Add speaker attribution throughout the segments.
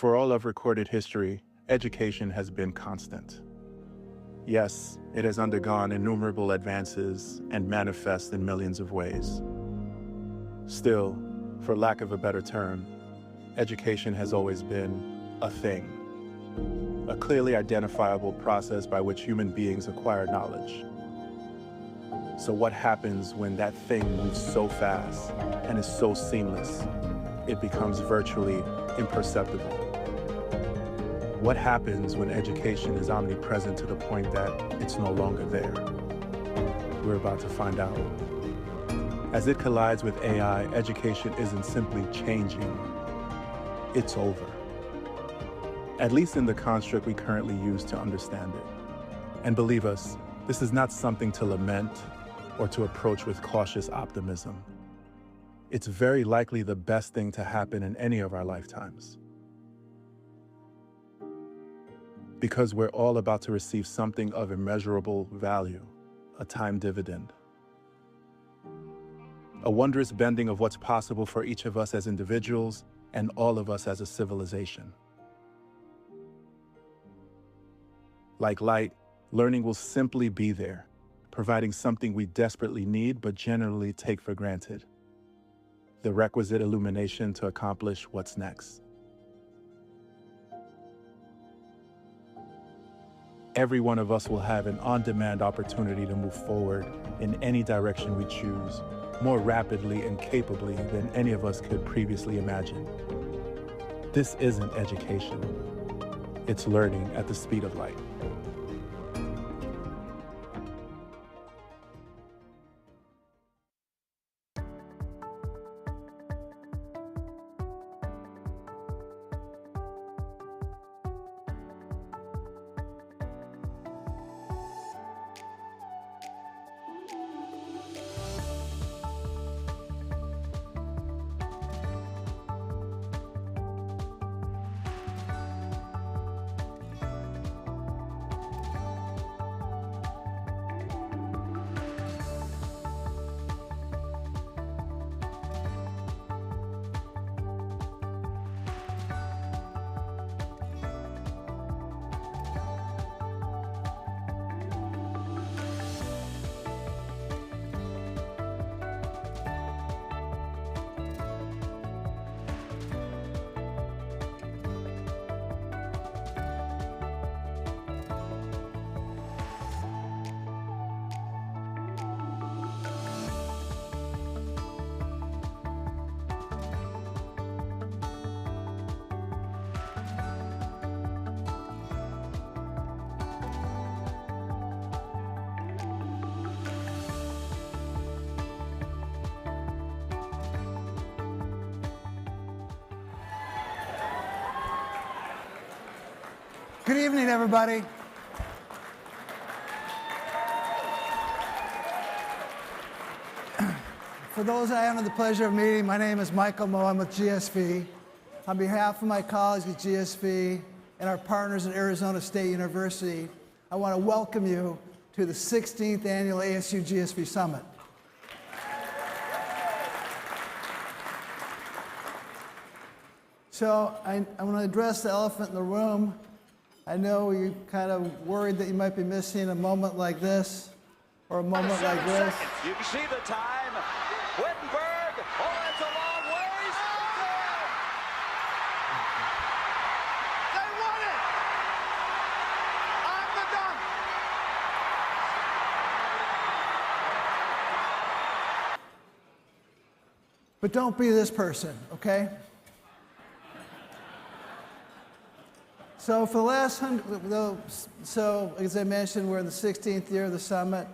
Speaker 1: For all of recorded history, education has been constant. Yes, it has undergone innumerable advances and manifests in millions of ways. Still, for lack of a better term, education has always been a thing, a clearly identifiable process by which human beings acquire knowledge. So what happens when that thing moves so fast and is so seamless, it becomes virtually imperceptible? What happens when education is omnipresent to the point that it's no longer there? We're about to find out. As it collides with AI, education isn't simply changing, it's over. At least in the construct we currently use to understand it. And believe us, this is not something to lament or to approach with cautious optimism. It's very likely the best thing to happen in any of our lifetimes. Because we're all about to receive something of immeasurable value, a time dividend. A wondrous bending of what's possible for each of us as individuals and all of us as a civilization. Like light, learning will simply be there, providing something we desperately need but generally take for granted. The requisite illumination to accomplish what's next. Every one of us will have an on-demand opportunity to move forward in any direction we choose, more rapidly and capably than any of us could previously imagine. This isn't education. It's learning at the speed of light.
Speaker 2: Good evening, everybody. For those I have the pleasure of meeting, my name is Michael Moe. I'm with GSV. On behalf of my colleagues at GSV and our partners at Arizona State University, I want to welcome you to the 16th Annual ASU+GSV Summit. So I want to address the elephant in the room. I know you're kind of worried that you might be missing a moment like this or a moment like this.
Speaker 3: You can see the time. Wittenberg. Oh, that's a long ways. They won it. On the dunk.
Speaker 2: But don't be this person, okay? So for the last as I mentioned, we're in the 16th year of the summit,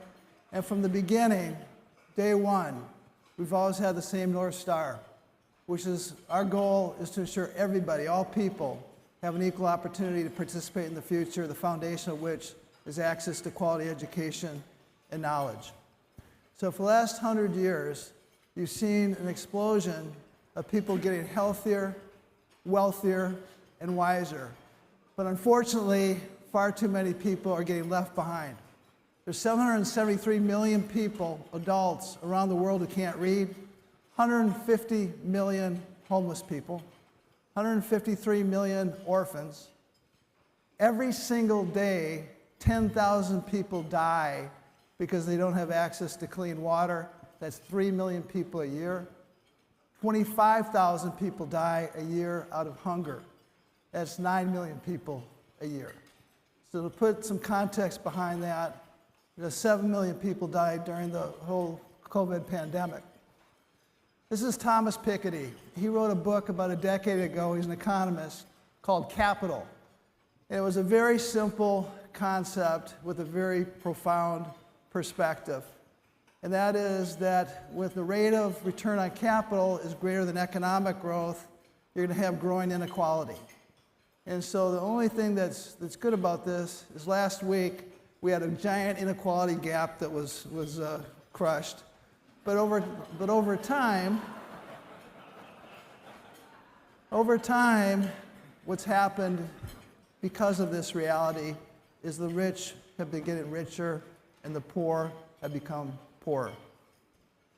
Speaker 2: and from the beginning, day one, we've always had the same North Star, which is our goal is to ensure everybody, all people, have an equal opportunity to participate in the future, the foundation of which is access to quality education and knowledge. So for the last 100 years, you've seen an explosion of people getting healthier, wealthier, and wiser. But unfortunately, far too many people are getting left behind. There's 773 million people, adults, around the world who can't read, 150 million homeless people, 153 million orphans. Every single day, 10,000 people die because they don't have access to clean water. That's 3 million people a year. 25,000 people die a year out of hunger. That's 9 million people a year. So to put some context behind that, 7 million people died during the whole COVID pandemic. This is Thomas Piketty. He wrote a book about a decade ago, he's an economist, called Capital. And it was a very simple concept with a very profound perspective. And that is that with the rate of return on capital is greater than economic growth, you're going to have growing inequality. And so the only thing that's good about this is last week we had a giant inequality gap that was crushed. But over time, what's happened because of this reality is the rich have been getting richer and the poor have become poorer.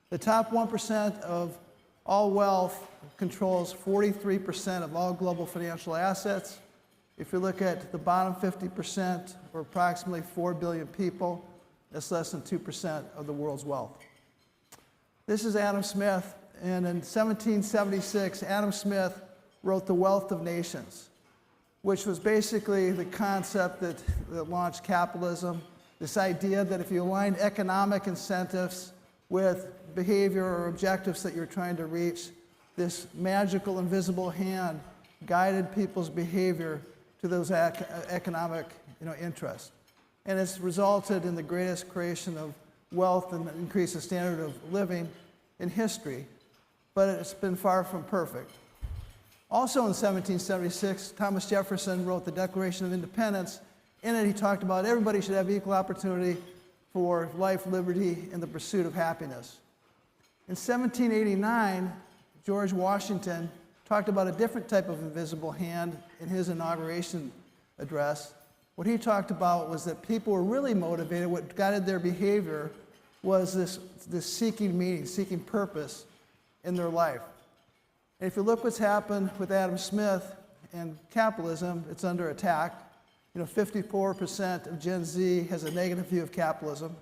Speaker 2: The top 1% of all wealth controls 43% of all global financial assets. If you look at the bottom 50%, or approximately 4 billion people, that's less than 2% of the world's wealth. This is Adam Smith, and in 1776, Adam Smith wrote The Wealth of Nations, which was basically the concept that launched capitalism, this idea that if you align economic incentives with behavior or objectives that you're trying to reach, this magical invisible hand guided people's behavior to those economic interests. And it's resulted in the greatest creation of wealth and increase the standard of living in history, but it's been far from perfect. Also in 1776, Thomas Jefferson wrote the Declaration of Independence. In it, he talked about everybody should have equal opportunity for life, liberty, and the pursuit of happiness. In 1789, George Washington talked about a different type of invisible hand in his inauguration address. What he talked about was that people were really motivated. What guided their behavior was this seeking meaning, seeking purpose in their life. And if you look what's happened with Adam Smith and capitalism, it's under attack. 54% of Gen Z has a negative view of capitalism.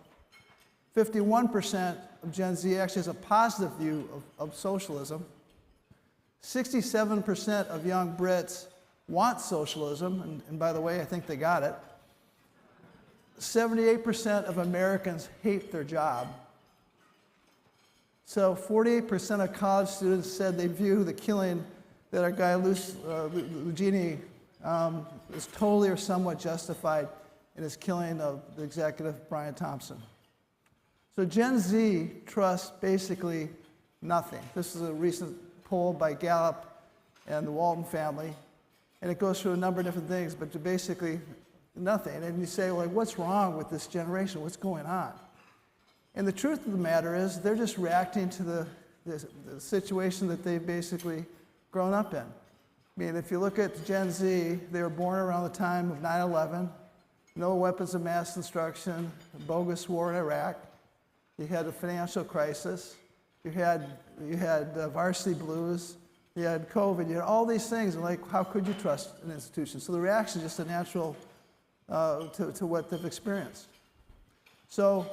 Speaker 2: 51% of Gen Z actually has a positive view of socialism. 67% of young Brits want socialism, and by the way, I think they got it. 78% of Americans hate their job. So 48% of college students said they view the killing that our guy Lugini is totally or somewhat justified in his killing of the executive Brian Thompson. So Gen Z trusts basically nothing. This is a recent poll by Gallup and the Walton family, and it goes through a number of different things, but to basically nothing. And you say, well, what's wrong with this generation? What's going on? And the truth of the matter is they're just reacting to the situation that they've basically grown up in. I mean, if you look at Gen Z, they were born around the time of 9/11, no weapons of mass destruction, a bogus war in Iraq. You had a financial crisis. You had varsity blues. You had COVID. You had all these things, and how could you trust an institution? So the reaction is just a natural to what they've experienced. So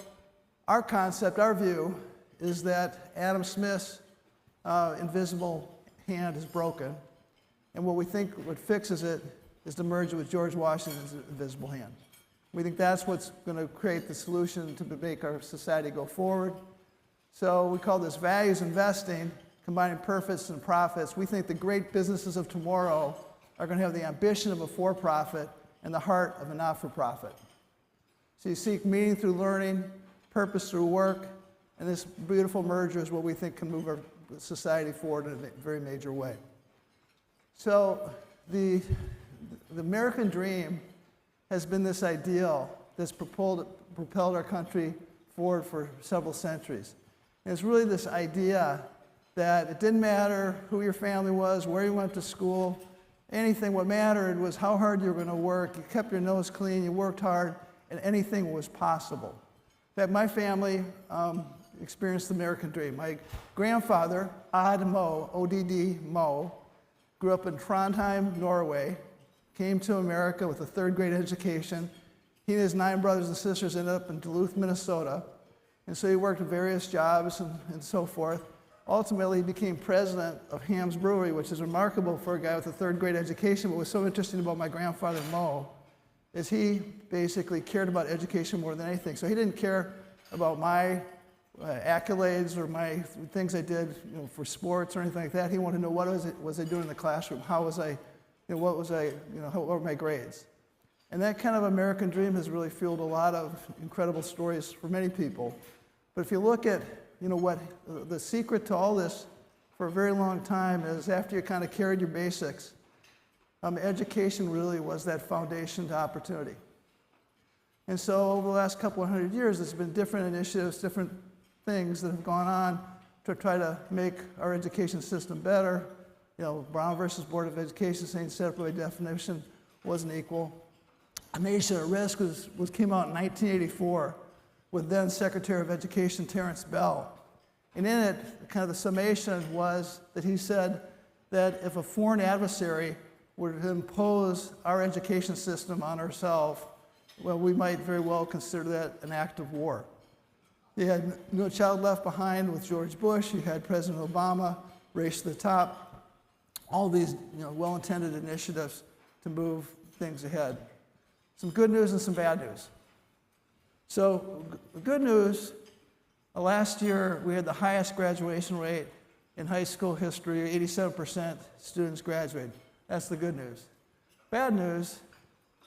Speaker 2: our concept, our view, is that Adam Smith's invisible hand is broken, and what we think what fixes it is to merge it with George Washington's invisible hand. We think that's what's going to create the solution to make our society go forward. So we call this values investing, combining purpose and profits. We think the great businesses of tomorrow are going to have the ambition of a for-profit and the heart of a not-for-profit. So you seek meaning through learning, purpose through work, and this beautiful merger is what we think can move our society forward in a very major way. So the American dream has been this ideal that's propelled our country forward for several centuries. And it's really this idea that it didn't matter who your family was, where you went to school, anything. What mattered was how hard you were going to work. You kept your nose clean, you worked hard, and anything was possible. In fact, my family experienced the American dream. My grandfather, Odd Mo, O-D-D, Mo, grew up in Trondheim, Norway, came to America with a third grade education. He and his 9 brothers and sisters ended up in Duluth, Minnesota. And so he worked at various jobs and so forth. Ultimately, he became president of Ham's Brewery, which is remarkable for a guy with a third grade education. But what's so interesting about my grandfather, Mo, is he basically cared about education more than anything. So he didn't care about my accolades or my things I did, for sports or anything like that. He wanted to know what was I doing in the classroom? How was I, what were my grades? And that kind of American dream has really fueled a lot of incredible stories for many people. But if you look at, what the secret to all this for a very long time is after you kind of carried your basics, education really was that foundation to opportunity. And so over the last couple of 100 years, there's been different initiatives, different things that have gone on to try to make our education system better. Brown versus Board of Education saying set up by definition wasn't equal. A Nation at Risk came out in 1984 with then Secretary of Education Terrence Bell. And in it, kind of the summation was that he said that if a foreign adversary were to impose our education system on ourselves, well, we might very well consider that an act of war. You had No Child Left Behind with George Bush. You had President Obama, Race to the Top. All these well-intended initiatives to move things ahead. Some good news and some bad news. So the good news, last year we had the highest graduation rate in high school history. 87% students graduated. That's the good news. Bad news,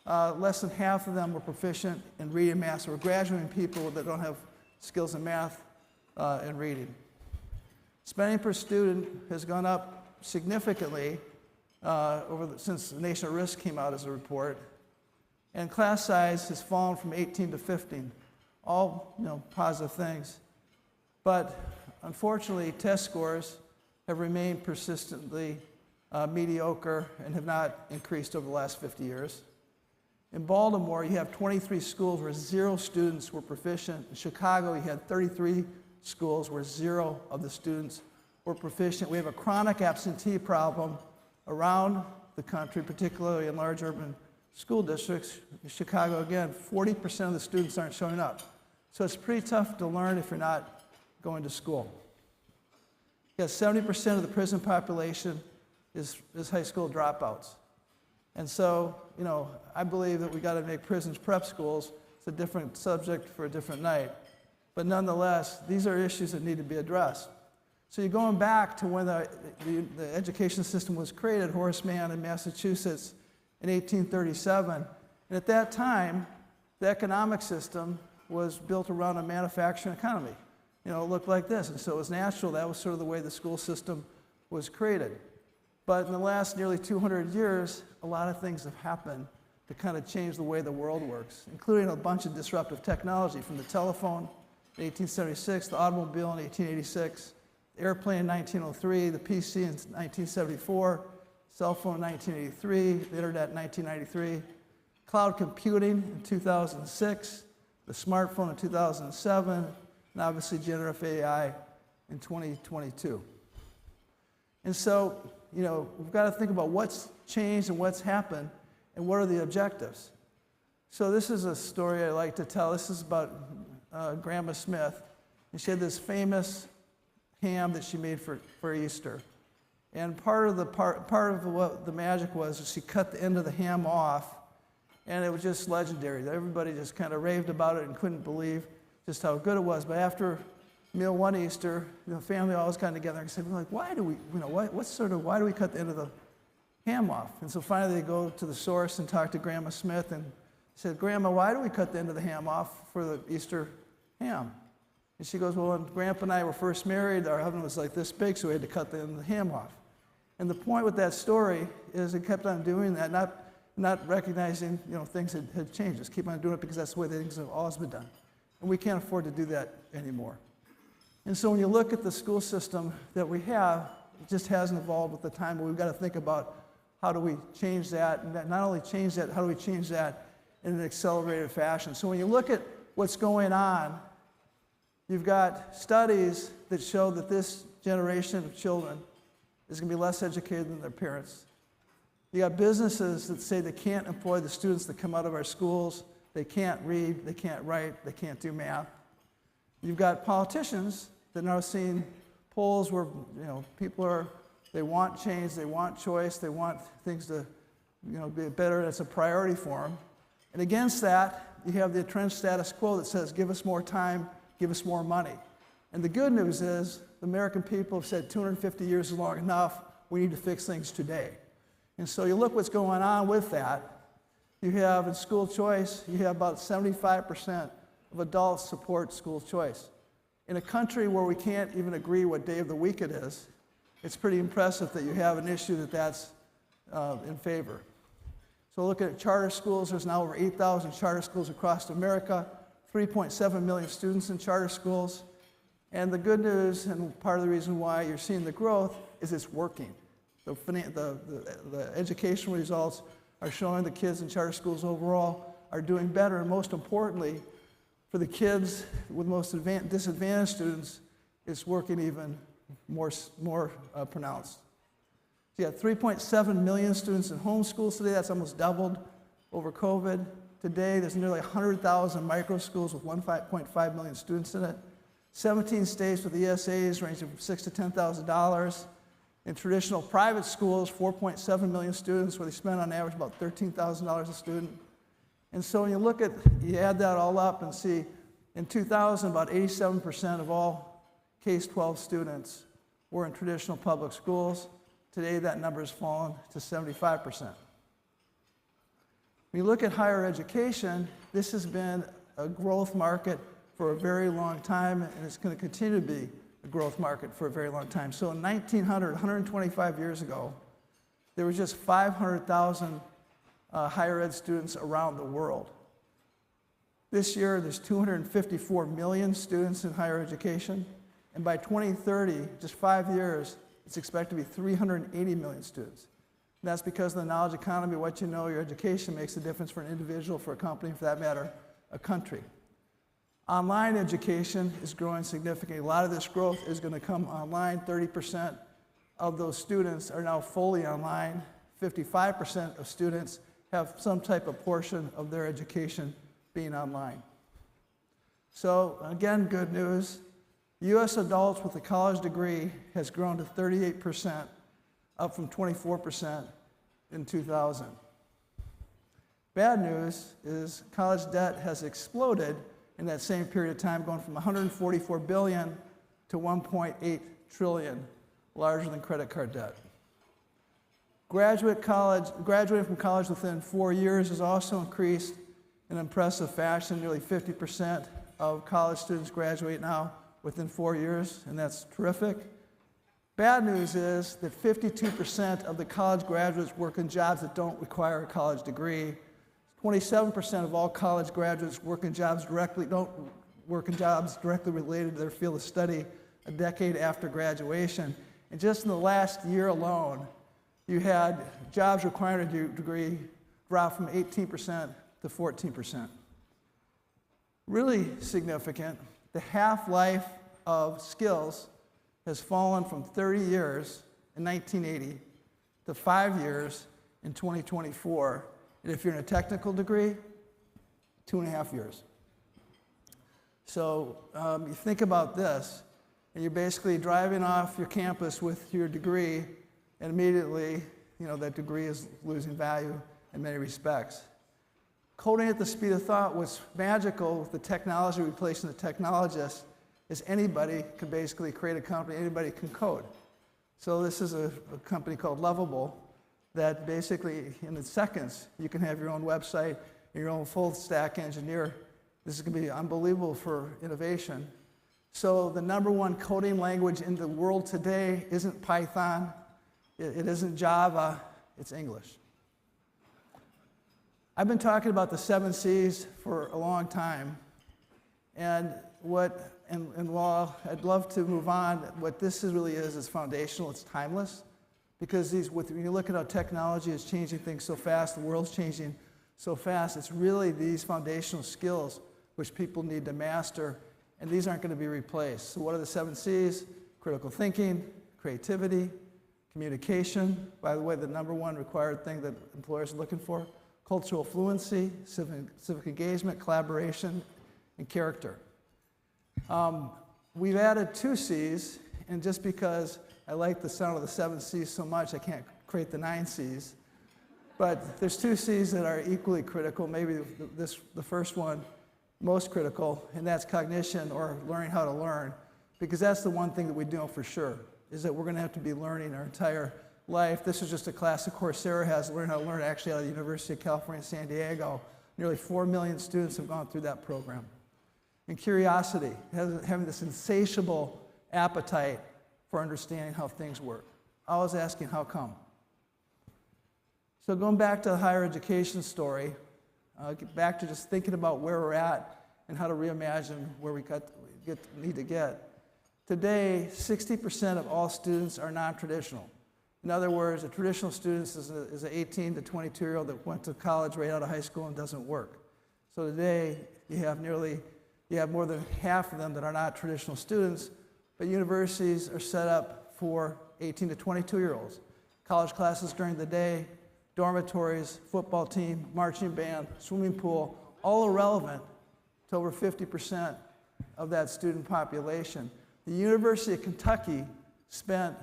Speaker 2: less than half of them were proficient in reading and math. So we're graduating people that don't have skills in math and reading. Spending per student has gone up significantly since the Nation at Risk came out as a report. And class size has fallen from 18 to 15. All positive things. But unfortunately, test scores have remained persistently mediocre and have not increased over the last 50 years. In Baltimore, you have 23 schools where 0 students were proficient. In Chicago, you had 33 schools where 0 of the students were proficient. We have a chronic absentee problem around the country, particularly in large urban school districts. In Chicago, again, 40% of the students aren't showing up. So it's pretty tough to learn if you're not going to school. Yeah, 70% of the prison population is high school dropouts. And so, I believe that we got to make prisons prep schools. It's a different subject for a different night. But nonetheless, these are issues that need to be addressed. So you're going back to when the education system was created, Horace Mann in Massachusetts in 1837. And at that time, the economic system was built around a manufacturing economy. It looked like this. And so it was natural. That was sort of the way the school system was created. But in the last nearly 200 years, a lot of things have happened to kind of change the way the world works, including a bunch of disruptive technology, from the telephone in 1876, the automobile in 1886, the airplane in 1903, the PC in 1974, cell phone in 1983, the internet in 1993, cloud computing in 2006, the smartphone in 2007, and obviously generative AI in 2022. And so, we've got to think about what's changed and what's happened and what are the objectives. So this is a story I like to tell. This is about Grandma Smith. And she had this famous ham that she made for Easter. And part of what the magic was is she cut the end of the ham off, and it was just legendary. Everybody just kind of raved about it and couldn't believe just how good it was. But after meal one Easter, the family always got together and said, why do we, why do we cut the end of the ham off? And so finally they go to the source and talk to Grandma Smith and said, Grandma, why do we cut the end of the ham off for the Easter ham? And she goes, well, when Grandpa and I were first married, our oven was like this big, so we had to cut the end of the ham off. And the point with that story is it kept on doing that, not recognizing things had changed. Just keep on doing it because that's the way things have always been done. And we can't afford to do that anymore. And so when you look at the school system that we have, it just hasn't evolved with the time, but we've got to think about how do we change that, and not only change that, how do we change that in an accelerated fashion. So when you look at what's going on, you've got studies that show that this generation of children is going to be less educated than their parents. You got businesses that say they can't employ the students that come out of our schools. They can't read, they can't write, they can't do math. You've got politicians that are now seeing polls where people they want change, they want choice, they want things to be better. It's a priority for them. And against that, you have the entrenched status quo that says, give us more time, give us more money. And the good news is, the American people have said 250 years is long enough, we need to fix things today. And so you look what's going on with that. You have in school choice, you have about 75% of adults support school choice. In a country where we can't even agree what day of the week it is, it's pretty impressive that you have an issue that's in favor. So look at charter schools. There's now over 8,000 charter schools across America, 3.7 million students in charter schools. And the good news, and part of the reason why you're seeing the growth, is it's working. The education results are showing the kids in charter schools overall are doing better, and most importantly, for the kids with most disadvantaged students, it's working even more pronounced. So you have 3.7 million students in homeschools today. That's almost doubled over COVID. Today, there's nearly 100,000 micro schools with 1.5 million students in it. 17 states with ESAs ranging from $6,000 to $10,000. In traditional private schools, 4.7 million students, where they spend on average about $13,000 a student. And so when you add that all up and see, in 2000, about 87% of all K-12 students were in traditional public schools. Today, that number has fallen to 75%. When you look at higher education, this has been a growth market for a very long time, and it's going to continue to be a growth market for a very long time. So in 1900, 125 years ago, there was just 500,000 higher ed students around the world. This year, there's 254 million students in higher education, and by 2030, just 5 years, it's expected to be 380 million students. And that's because of the knowledge economy. What you know, your education makes a difference for an individual, for a company, for that matter, a country. Online education is growing significantly. A lot of this growth is going to come online. 30% of those students are now fully online. 55% of students have some type of portion of their education being online. So again, good news. U.S. adults with a college degree has grown to 38%, up from 24% in 2000. Bad news is college debt has exploded in that same period of time, going from $144 billion to $1.8 trillion, larger than credit card debt. Graduating from college within 4 years has also increased in impressive fashion. Nearly 50% of college students graduate now within 4 years, and that's terrific. Bad news is that 52% of the college graduates work in jobs that don't require a college degree. 27% of all college graduates don't work in jobs directly related to their field of study a decade after graduation. And just in the last year alone, you had jobs requiring a degree drop from 18% to 14%. Really significant, the half-life of skills has fallen from 30 years in 1980 to 5 years in 2024. And if you're in a technical degree, 2.5 years. So you think about this, and you're basically driving off your campus with your degree, and immediately, that degree is losing value in many respects. Coding at the speed of thought, what's magical with the technology replacing the technologist is anybody can basically create a company, anybody can code. So this is a company called Lovable that basically, in seconds, you can have your own website and your own full stack engineer. This is going to be unbelievable for innovation. So the #1 coding language in the world today isn't Python, it isn't Java, it's English. I've been talking about the 7 C's for a long time, and while I'd love to move on, what this really is foundational, it's timeless, because when you look at how technology is changing things so fast, the world's changing so fast, it's really these foundational skills which people need to master, and these aren't going to be replaced. So what are the 7 C's? Critical thinking, creativity, communication, by the way, the number one required thing that employers are looking for, cultural fluency, civic engagement, collaboration, and character. We've added 2 C's, and just because I like the sound of the 7 C's so much, I can't create the 9 C's. But there's 2 C's that are equally critical, maybe the first one most critical, and that's cognition, or learning how to learn, because that's the one thing that we know for sure, is that we're going to have to be learning our entire life. This is just a class that Coursera has, Learn How to Learn, actually out of the University of California, San Diego. Nearly 4 million students have gone through that program. And curiosity, having this insatiable appetite for understanding how things work. Always asking, how come? So going back to the higher education story, get back to just thinking about where we're at and how to reimagine where we need to get. Today, 60% of all students are non-traditional. In other words, a traditional student is an 18 to 22-year-old that went to college right out of high school and doesn't work. So today, you have more than half of them that are not traditional students, but universities are set up for 18 to 22-year-olds. College classes during the day, dormitories, football team, marching band, swimming pool, all irrelevant to over 50% of that student population. The University of Kentucky spent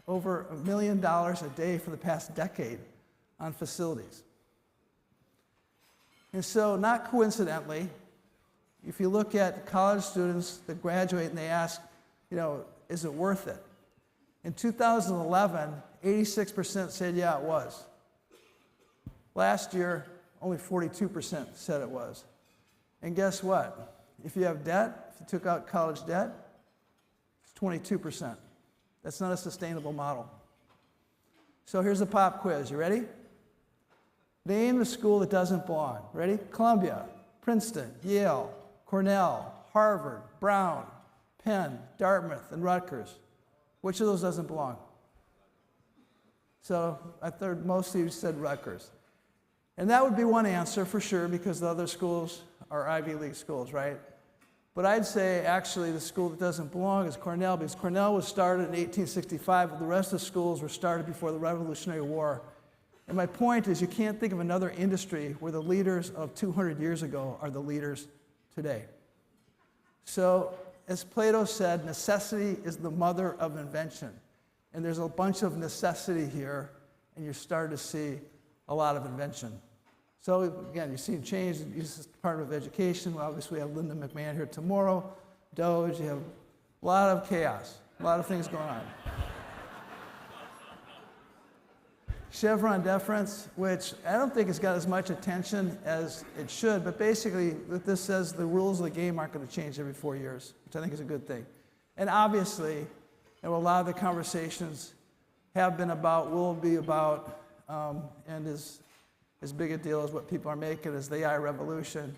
Speaker 2: over $1 million a day for the past decade on facilities. And so, not coincidentally, if you look at college students that graduate and they ask, is it worth it? In 2011, 86% said, yeah, it was. Last year, only 42% said it was. And guess what? If you have debt, if you took out college debt, it's 22%. That's not a sustainable model. So here's a pop quiz. You ready? Name the school that doesn't belong. Ready? Columbia, Princeton, Yale, Cornell, Harvard, Brown, Penn, Dartmouth, and Rutgers. Which of those doesn't belong? So I thought most of you said Rutgers. And that would be one answer for sure, because the other schools are Ivy League schools, right? But I'd say actually the school that doesn't belong is Cornell, because Cornell was started in 1865, but the rest of the schools were started before the Revolutionary War. And my point is, you can't think of another industry where the leaders of 200 years ago are the leaders today. So, as Plato said, necessity is the mother of invention. And there's a bunch of necessity here, and you're starting to see a lot of invention. So again, you see change. This is part of education. Obviously, we have Linda McMahon here tomorrow. Doge, you have a lot of chaos, a lot of things going on. Chevron deference, which I don't think has got as much attention as it should, but basically what this says, the rules of the game aren't going to change every 4 years, which I think is a good thing. And obviously, a lot of the conversations have been about, will be about, and is as big a deal as what people are making is the AI revolution.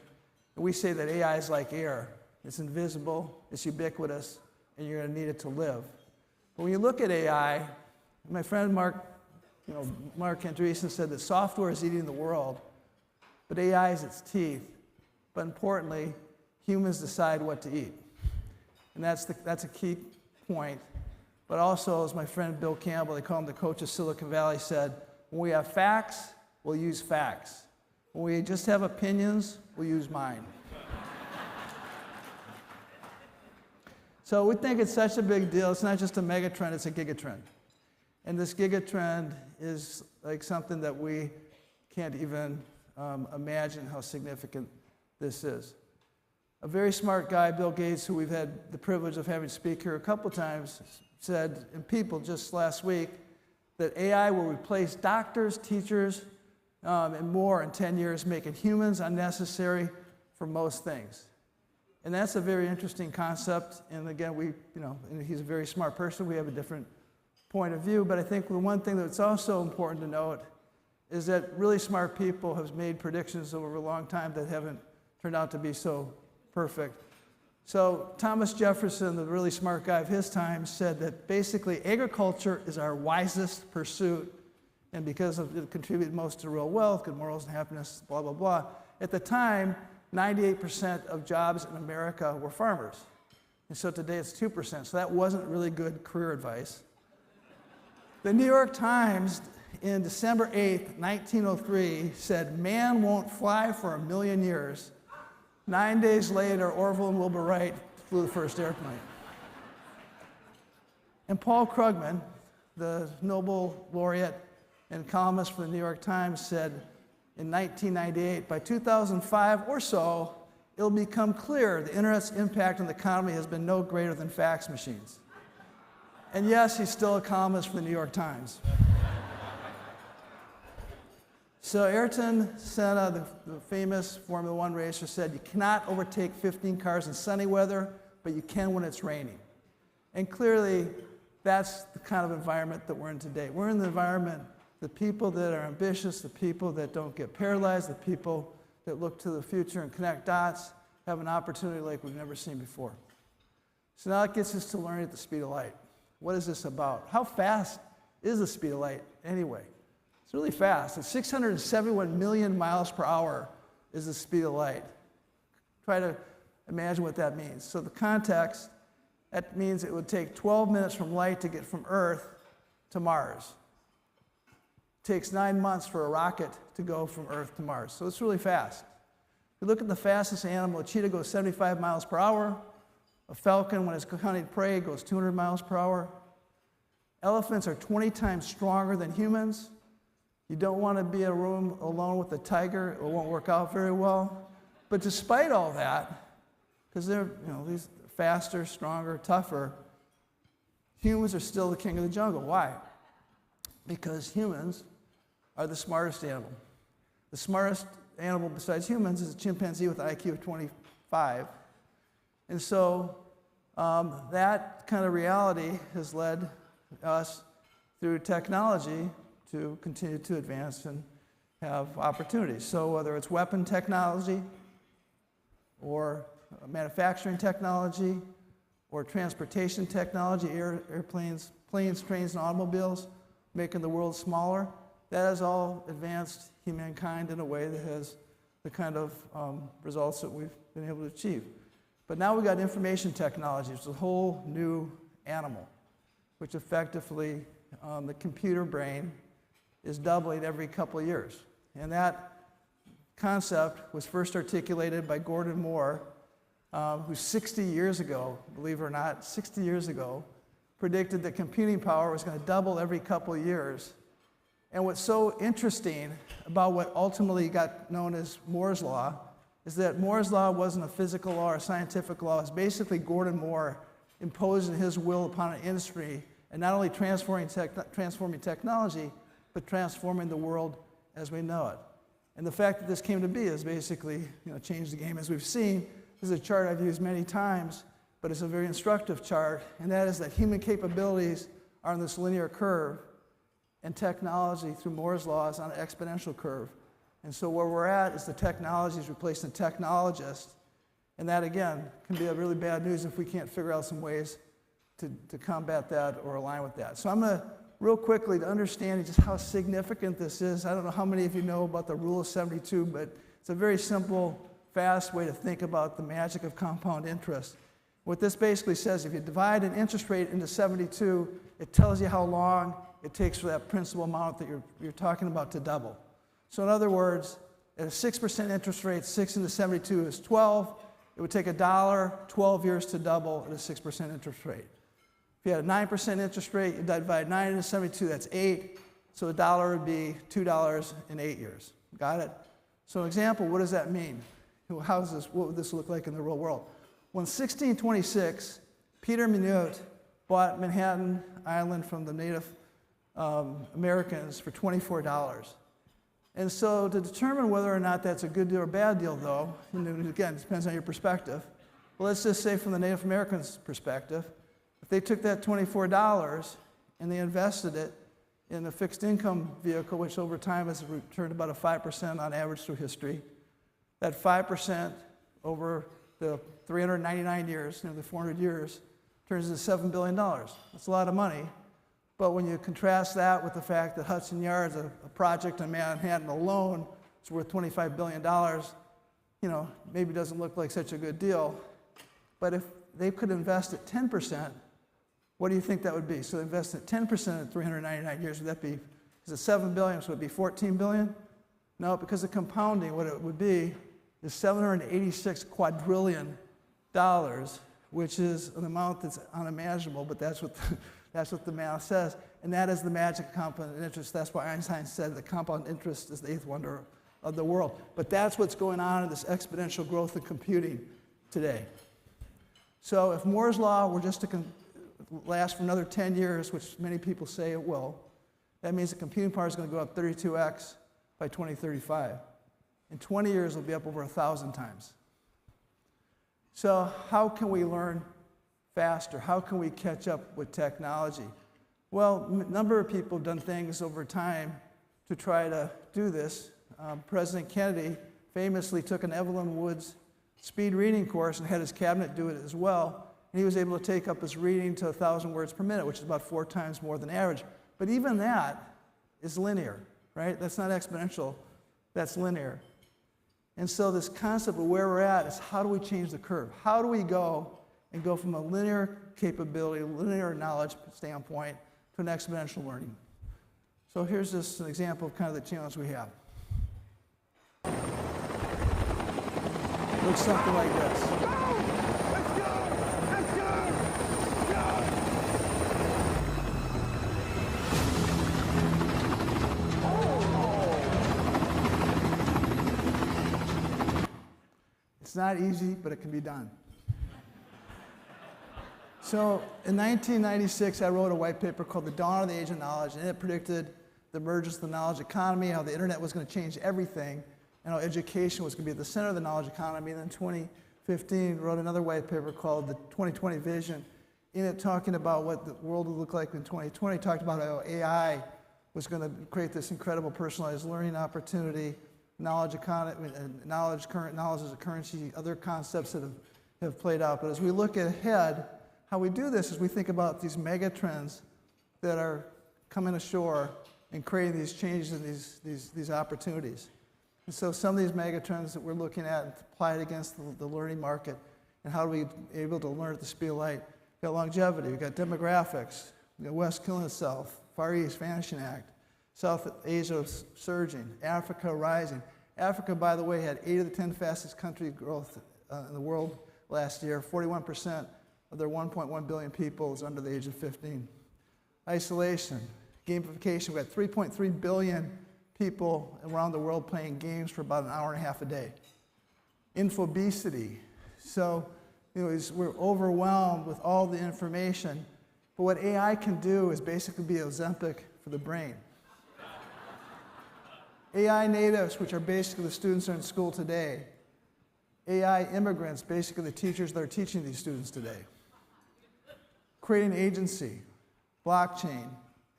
Speaker 2: And we say that AI is like air. It's invisible, it's ubiquitous, and you're going to need it to live. But when you look at AI, my friend Mark Andreessen said that software is eating the world, but AI is its teeth. But importantly, humans decide what to eat. And that's a key point. But also, as my friend Bill Campbell, they call him the coach of Silicon Valley, said, when we have facts, we'll use facts. When we just have opinions, we'll use mine. So we think it's such a big deal. It's not just a megatrend, it's a gigatrend. And this gigatrend is like something that we can't even imagine how significant this is. A very smart guy, Bill Gates, who we've had the privilege of having speak here a couple times, said in People just last week that AI will replace doctors, teachers, and more in 10 years, making humans unnecessary for most things. And that's a very interesting concept. And again, and he's a very smart person. We have a different point of view. But I think the one thing that's also important to note is that really smart people have made predictions over a long time that haven't turned out to be so perfect. So Thomas Jefferson, the really smart guy of his time, said that basically agriculture is our wisest pursuit, and because it contributed most to real wealth, good morals and happiness, blah, blah, blah. At the time, 98% of jobs in America were farmers. And so today it's 2%. So that wasn't really good career advice. The New York Times in December 8th, 1903 said, "Man won't fly for 1,000,000 years." 9 days later, Orville and Wilbur Wright flew the first airplane. And Paul Krugman, the Nobel laureate and columnist for the New York Times, said in 1998, by 2005 or so, it'll become clear the internet's impact on the economy has been no greater than fax machines. And yes, he's still a columnist for the New York Times. So Ayrton Senna, the famous Formula One racer, said, you cannot overtake 15 cars in sunny weather, but you can when it's raining. And clearly, that's the kind of environment that we're in today. We're in the environment, the people that are ambitious, the people that don't get paralyzed, the people that look to the future and connect dots, have an opportunity like we've never seen before. So now it gets us to learning at the speed of light. What is this about? How fast is the speed of light anyway? It's really fast. It's 671 million miles per hour is the speed of light. Try to imagine what that means. So the context, that means it would take 12 minutes from light to get from Earth to Mars. It takes 9 months for a rocket to go from Earth to Mars. So it's really fast. If you look at the fastest animal, a cheetah goes 75 miles per hour. A falcon, when it's hunting prey, goes 200 miles per hour. Elephants are 20 times stronger than humans. You don't want to be in a room alone with a tiger. It won't work out very well. But despite all that, because they're these faster, stronger, tougher, humans are still the king of the jungle. Why? Because humans are the smartest animal. The smartest animal besides humans is a chimpanzee with an IQ of 25. And so that kind of reality has led us through technology to continue to advance and have opportunities. So whether it's weapon technology or manufacturing technology or transportation technology, airplanes, planes, trains, and automobiles, making the world smaller, that has all advanced humankind in a way that has the kind of results that we've been able to achieve. But now we've got information technology, which is a whole new animal, which effectively the computer brain is doubling every couple of years. And that concept was first articulated by Gordon Moore, who 60 years ago, believe it or not, 60 years ago, predicted that computing power was going to double every couple of years. And what's so interesting about what ultimately got known as Moore's Law is that Moore's Law wasn't a physical law or a scientific law. It's basically Gordon Moore imposing his will upon an industry and not only transforming technology, but transforming the world as we know it. And the fact that this came to be has basically changed the game. As we've seen, this is a chart I've used many times, but it's a very instructive chart, and that is that human capabilities are on this linear curve, and technology through Moore's Law is on an exponential curve. And so where we're at is the technology is replacing technologists, and that, again, can be a really bad news if we can't figure out some ways to combat that or align with that. So I'm going to, real quickly, to understand just how significant this is, I don't know how many of you know about the Rule of 72, but it's a very simple, fast way to think about the magic of compound interest. What this basically says, if you divide an interest rate into 72, it tells you how long it takes for that principal amount that you're talking about to double. So in other words, at a 6% interest rate, 6 into 72 is 12. It would take $1, 12 years to double at a 6% interest rate. If you had a 9% interest rate, you divide 9 into 72, that's 8. So $1 would be $2 in 8 years. Got it? So an example, what does that mean? What would this look like in the real world? Well, in 1626, Peter Minuit bought Manhattan Island from the Native Americans for $24. And so to determine whether or not that's a good deal or bad deal, though, and again, it depends on your perspective. But let's just say from the Native Americans' perspective, if they took that $24 and they invested it in a fixed income vehicle, which over time has returned about a 5% on average through history, that 5% over the 399 years, the 400 years, turns into $7 billion. That's a lot of money. But when you contrast that with the fact that Hudson Yards, a project in Manhattan alone, is worth $25 billion, maybe doesn't look like such a good deal. But if they could invest at 10%, What do you think that would be? So invest at 10% in 399 years, would that be, is it 7 billion, so it would be 14 billion? No, because of compounding, what it would be is $786 quadrillion, which is an amount that's unimaginable, but that's what the math says. And that is the magic of compound interest. That's why Einstein said that compound interest is the eighth wonder of the world. But that's what's going on in this exponential growth in computing today. So if Moore's law were just to last for another 10 years, which many people say it will, that means the computing power is going to go up 32x by 2035. In 20 years, it'll be up over 1,000 times. So how can we learn faster? How can we catch up with technology? Well, a number of people have done things over time to try to do this. President Kennedy famously took an Evelyn Woods speed reading course and had his cabinet do it as well. And he was able to take up his reading to 1,000 words per minute, which is about 4 times more than average. But even that is linear, right? That's not exponential, that's linear. And so this concept of where we're at is how do we change the curve? How do we go from a linear capability, linear knowledge standpoint to an exponential learning? So here's just an example of kind of the challenge we have. It looks something like this. It's not easy, but it can be done. So in 1996, I wrote a white paper called The Dawn of the Age of Knowledge, and it predicted the emergence of the knowledge economy, how the internet was going to change everything, and how education was going to be at the center of the knowledge economy. And then in 2015, wrote another white paper called The 2020 Vision, in it talking about what the world would look like in 2020, talked about how AI was going to create this incredible personalized learning opportunity, knowledge economy, current knowledge as a currency, other concepts that have played out. But as we look ahead, how we do this is we think about these mega trends that are coming ashore and creating these changes and these opportunities. And so some of these mega trends that we're looking at and apply it against the learning market, and how do we be able to learn at the speed of light? We've got longevity, we've got demographics, we've got West killing itself, Far East vanishing act, South Asia surging, Africa rising. Africa, by the way, had 8 of the 10 fastest country growth in the world last year. 41% of their 1.1 billion people is under the age of 15. Isolation, gamification. We got 3.3 billion people around the world playing games for about an hour and a half a day. Infobesity. So we're overwhelmed with all the information. But what AI can do is basically be Ozempic for the brain. AI natives, which are basically the students that are in school today. AI immigrants, basically the teachers that are teaching these students today. Creating agency, blockchain,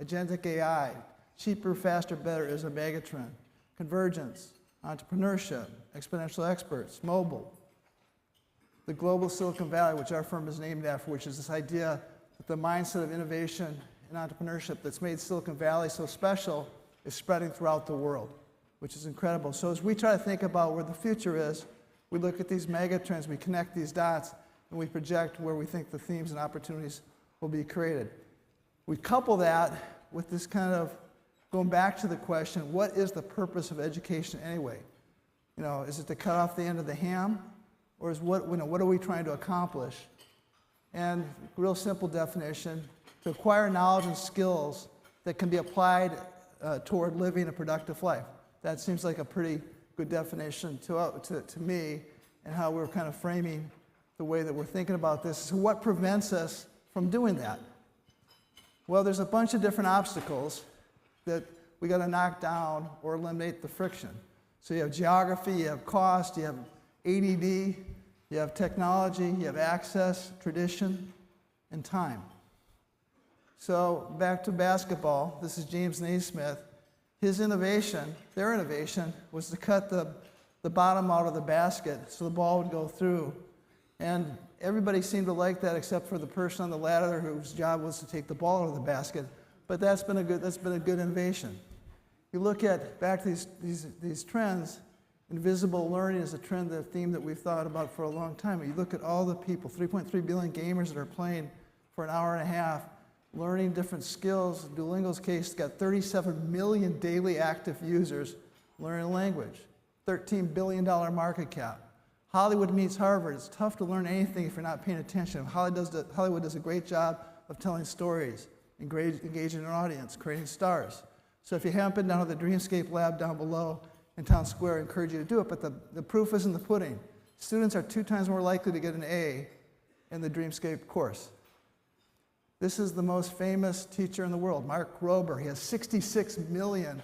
Speaker 2: agentic AI, cheaper, faster, better is a megatrend. Convergence, entrepreneurship, exponential experts, mobile. The global Silicon Valley, which our firm is named after, which is this idea that the mindset of innovation and entrepreneurship that's made Silicon Valley so special is spreading throughout the world, which is incredible. So as we try to think about where the future is, we look at these mega trends, we connect these dots, and we project where we think the themes and opportunities will be created. We couple that with this kind of going back to the question, what is the purpose of education anyway? Is it to cut off the end of the ham? Or is what are we trying to accomplish? And real simple definition, to acquire knowledge and skills that can be applied toward living a productive life. That seems like a pretty good definition to me, and how we're kind of framing the way that we're thinking about this. So what prevents us from doing that? Well, there's a bunch of different obstacles that we got to knock down or eliminate the friction. So you have geography, you have cost, you have ADD, you have technology, you have access, tradition, and time. So back to basketball, this is James Naismith. His innovation, their innovation, was to cut the bottom out of the basket so the ball would go through. And everybody seemed to like that except for the person on the ladder whose job was to take the ball out of the basket. But that's been a good innovation. You look at back to these trends, invisible learning is a trend, a theme that we've thought about for a long time. You look at all the people, 3.3 billion gamers that are playing for an hour and a half, learning different skills. Duolingo's case got 37 million daily active users learning a language, $13 billion market cap. Hollywood meets Harvard. It's tough to learn anything if you're not paying attention. Hollywood does a great job of telling stories, engaging an audience, creating stars. So if you haven't been down to the Dreamscape lab down below in Town Square, I encourage you to do it, but the proof is in the pudding. Students are 2 times more likely to get an A in the Dreamscape course. This is the most famous teacher in the world, Mark Rober. He has 66 million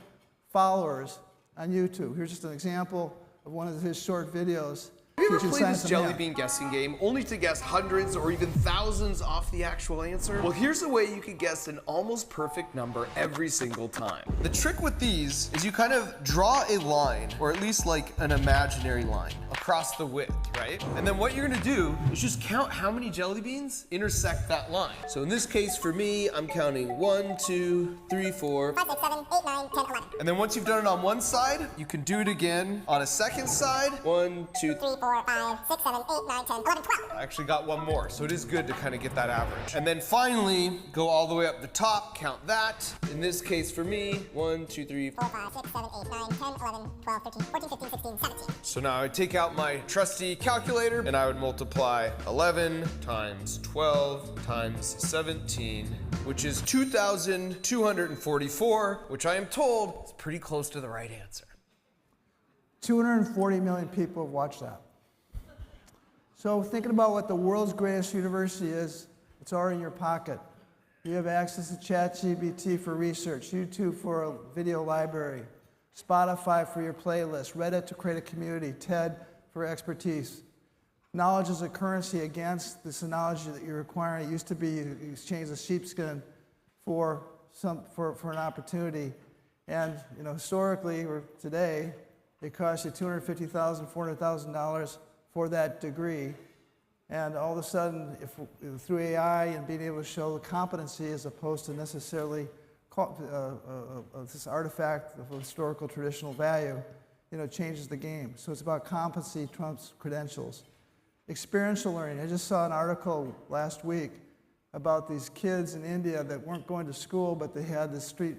Speaker 2: followers on YouTube. Here's just an example of one of his short videos.
Speaker 4: Have you ever played this jelly bean guessing game only to guess hundreds or even thousands off the actual answer? Well, here's a way you could guess an almost perfect number every single time. The trick with these is you kind of draw a line, or at least like an imaginary line, across the width, right? And then what you're gonna do is just count how many jelly beans intersect that line. So in this case, for me, I'm counting 1, 2, 3, 4,
Speaker 5: 5, 6, 7, 8, 9, 10, 11.
Speaker 4: And then once you've done it on one side, you can do it again on a second side. 1, 2,
Speaker 5: 3, 4, 5, 6, 7, 8, 9, 10, 11, 12.
Speaker 4: I actually got one more, so it is good to kind of get that average. And then finally, go all the way up the top, count that. In this case for me, 1, 2, 3,
Speaker 5: 4, 5, 6, 7, 8, 9, 10, 11, 12, 13, 14, 15, 16, 17.
Speaker 4: So now I would take out my trusty calculator and I would multiply 11 times 12 times 17, which is 2,244, which I am told is pretty close to the right answer.
Speaker 2: 240 million people have watched that. So thinking about what the world's greatest university is, it's already in your pocket. You have access to ChatGPT for research, YouTube for a video library, Spotify for your playlist, Reddit to create a community, TED for expertise. Knowledge is a currency against this analogy that you're requiring. It used to be you exchange the sheepskin for an opportunity. And historically, or today, it costs you $250,000, $400,000 for that degree. And all of a sudden, through AI and being able to show the competency as opposed to necessarily this artifact of historical traditional value, changes the game. So it's about competency trumps credentials. Experiential learning. I just saw an article last week about these kids in India that weren't going to school, but they had this street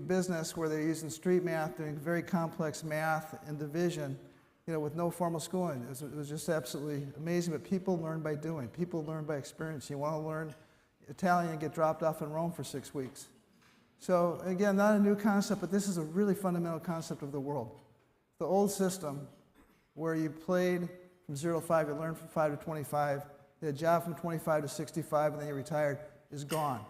Speaker 2: business where they're using street math, doing very complex math and division, with no formal schooling. It was just absolutely amazing. But people learn by doing. People learn by experience. You want to learn Italian and get dropped off in Rome for 6 weeks. So again, not a new concept, but this is a really fundamental concept of the world. The old system, where you played from 0 to 5, you learned from 5 to 25, you had a job from 25 to 65, and then you retired, is gone.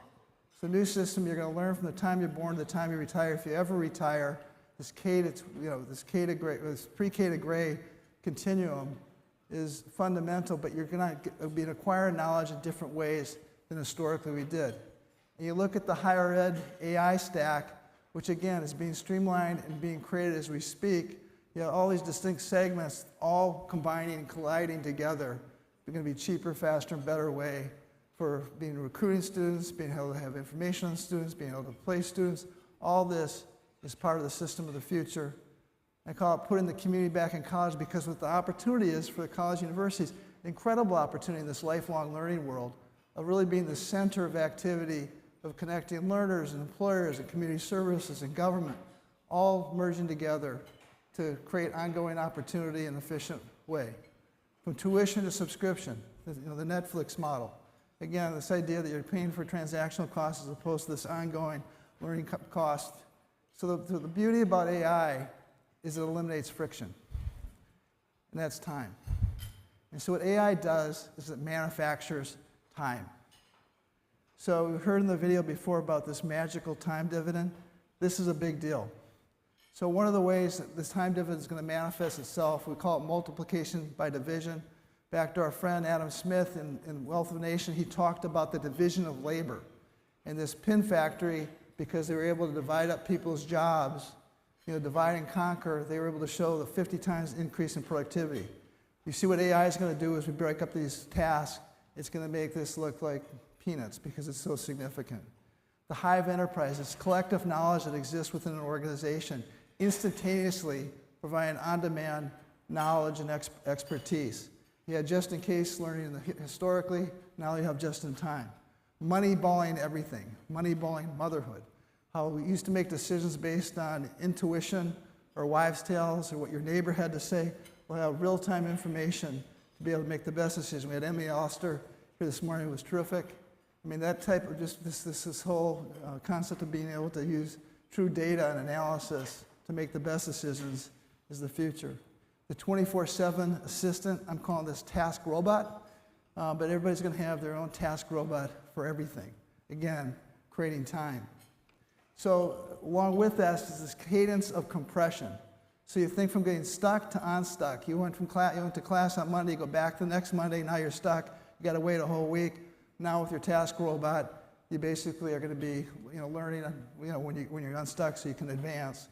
Speaker 2: So the new system, you're going to learn from the time you're born to the time you retire. If you ever retire, this pre-K to gray continuum is fundamental, but you're going to be acquiring knowledge in different ways than historically we did. And you look at the higher ed AI stack, which again is being streamlined and being created as we speak. You have all these distinct segments all combining and colliding together. They're going to be cheaper, faster, and better way for being recruiting students, being able to have information on students, being able to place students. All this is part of the system of the future. I call it putting the community back in college, because what the opportunity is for the college universities, incredible opportunity in this lifelong learning world of really being the center of activity of connecting learners and employers and community services and government, all merging together to create ongoing opportunity in an efficient way. From tuition to subscription, the Netflix model. Again, this idea that you're paying for transactional costs as opposed to this ongoing learning cost. So the beauty about AI is it eliminates friction, and that's time. And so what AI does is it manufactures time. So we heard in the video before about this magical time dividend. This is a big deal. So one of the ways that this time dividend is going to manifest itself, we call it multiplication by division. Back to our friend Adam Smith in Wealth of a Nation, he talked about the division of labor. And this pin factory, because they were able to divide up people's jobs, divide and conquer, they were able to show the 50 times increase in productivity. You see what AI is going to do as we break up these tasks, it's going to make this look like peanuts because it's so significant. The hive enterprise, this collective knowledge that exists within an organization, instantaneously providing on-demand knowledge and expertise. You had just-in-case learning historically, now you have just-in-time. moneyballing everything, moneyballing motherhood. How we used to make decisions based on intuition or wives' tales or what your neighbor had to say. We'll have real-time information to be able to make the best decision. We had Emmy Alster here this morning, who was terrific. I mean, that type of just this whole concept of being able to use true data and analysis to make the best decisions is the future. The 24/7 assistant, I'm calling this task robot, but everybody's going to have their own task robot for everything. Again, creating time. So along with that is this cadence of compression. So you think from getting stuck to unstuck. You went to class on Monday, you go back the next Monday, now you're stuck. You got to wait a whole week. Now with your task robot, you basically are going to be, learning, when you're unstuck, so you can advance.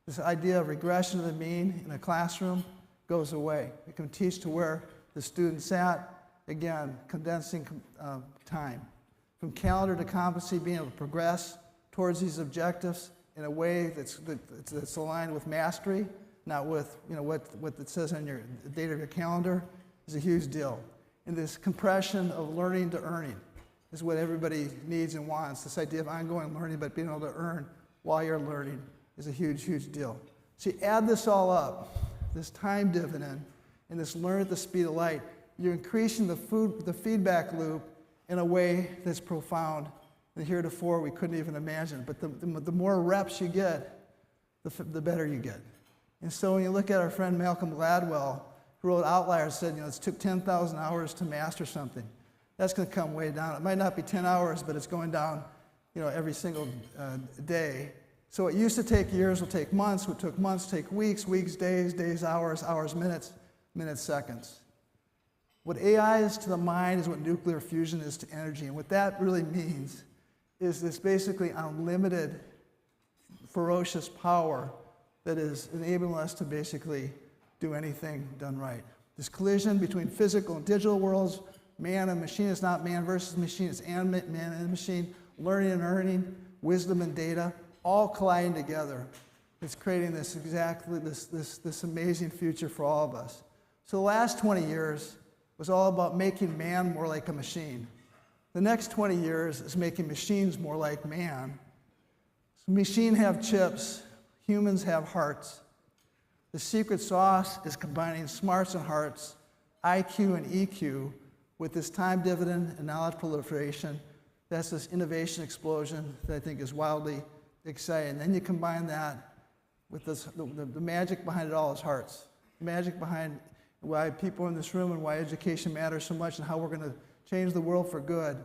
Speaker 2: This idea of regression to the mean in a classroom goes away. You can teach to where the student's at. Again, condensing time. From calendar to competency, being able to progress towards these objectives in a way that's aligned with mastery, not with what it says on your date of your calendar, is a huge deal. And this compression of learning to earning is what everybody needs and wants. This idea of ongoing learning, but being able to earn while you're learning is a huge, huge deal. So you add this all up, this time dividend, and this learn at the speed of light, you're increasing the feedback loop in a way that's profound. And heretofore, we couldn't even imagine. But the more reps you get, the better you get. And so when you look at our friend Malcolm Gladwell, who wrote Outliers, said, it took 10,000 hours to master something. That's going to come way down. It might not be 10 hours, but it's going down, every single day. So what used to take years will take months. What took months take weeks, weeks, days, hours, minutes, seconds. What AI is to the mind is what nuclear fusion is to energy. And what that really means is this basically unlimited, ferocious power that is enabling us to basically do anything done right. This collision between physical and digital worlds, man and machine is not man versus machine, it's man and machine, learning and earning, wisdom and data, all colliding together. It's creating this amazing future for all of us. So the last 20 years was all about making man more like a machine. The next 20 years is making machines more like man. So machines have chips, humans have hearts. The secret sauce is combining smarts and hearts, IQ and EQ, with this time dividend and knowledge proliferation. That's this innovation explosion that I think is wildly exciting. Then you combine that with the magic behind it all is hearts. The magic behind why people in this room and why education matters so much and how we're going to change the world for good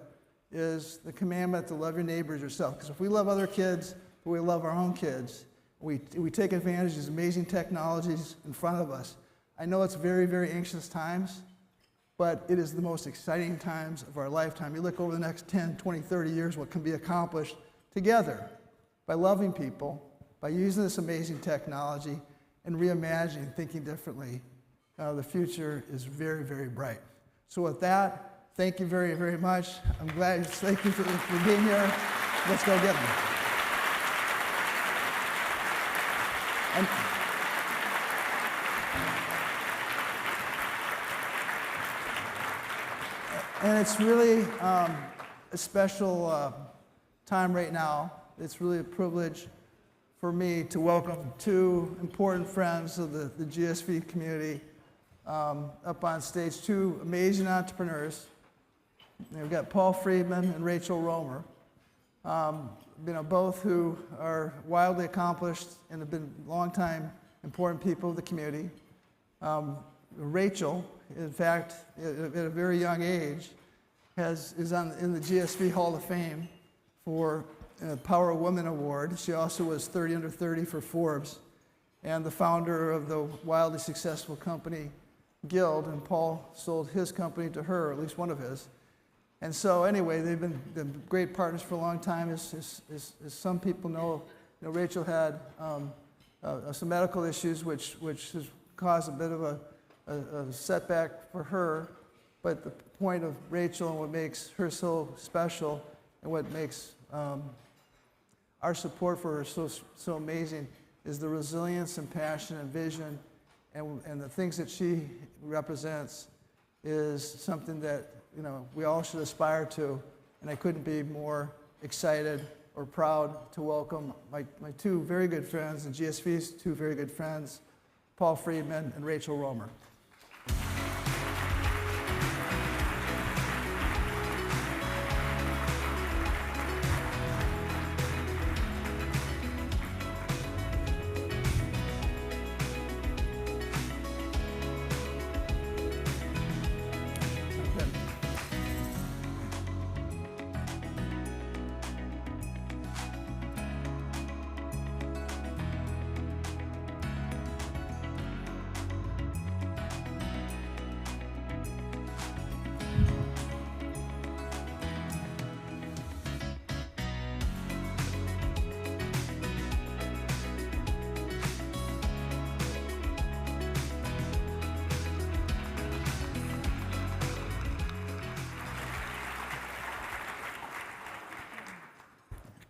Speaker 2: is the commandment to love your neighbors yourself. Because if we love other kids, we love our own kids. We take advantage of these amazing technologies in front of us. I know it's very, very anxious times, but it is the most exciting times of our lifetime. You look over the next 10, 20, 30 years, what can be accomplished together by loving people, by using this amazing technology, and reimagining, thinking differently. The future is very, very bright. So with that, thank you very, very much. I'm glad. Thank you for being here. Let's go get them. And it's really a special time right now. It's really a privilege for me to welcome two important friends of the GSV community up on stage, two amazing entrepreneurs. We've got Paul Freedman and Rachel Romer, both who are wildly accomplished and have been long-time important people of the community. Rachel, in fact, at a very young age, is in the GSV Hall of Fame for Power of Women Award. She also was 30 under 30 for Forbes and the founder of the wildly successful company Guild, and Paul sold his company to her, or at least one of his. And so anyway, they've been great partners for a long time. As some people know, Rachel had some medical issues which has caused a bit of a setback for her. But the point of Rachel and what makes her so special and what makes our support for her so amazing is the resilience and passion and vision and the things that she represents is something that we all should aspire to and I couldn't be more excited or proud to welcome my two very good friends, and GSV's two very good friends, Paul Freedman and Rachel Romer.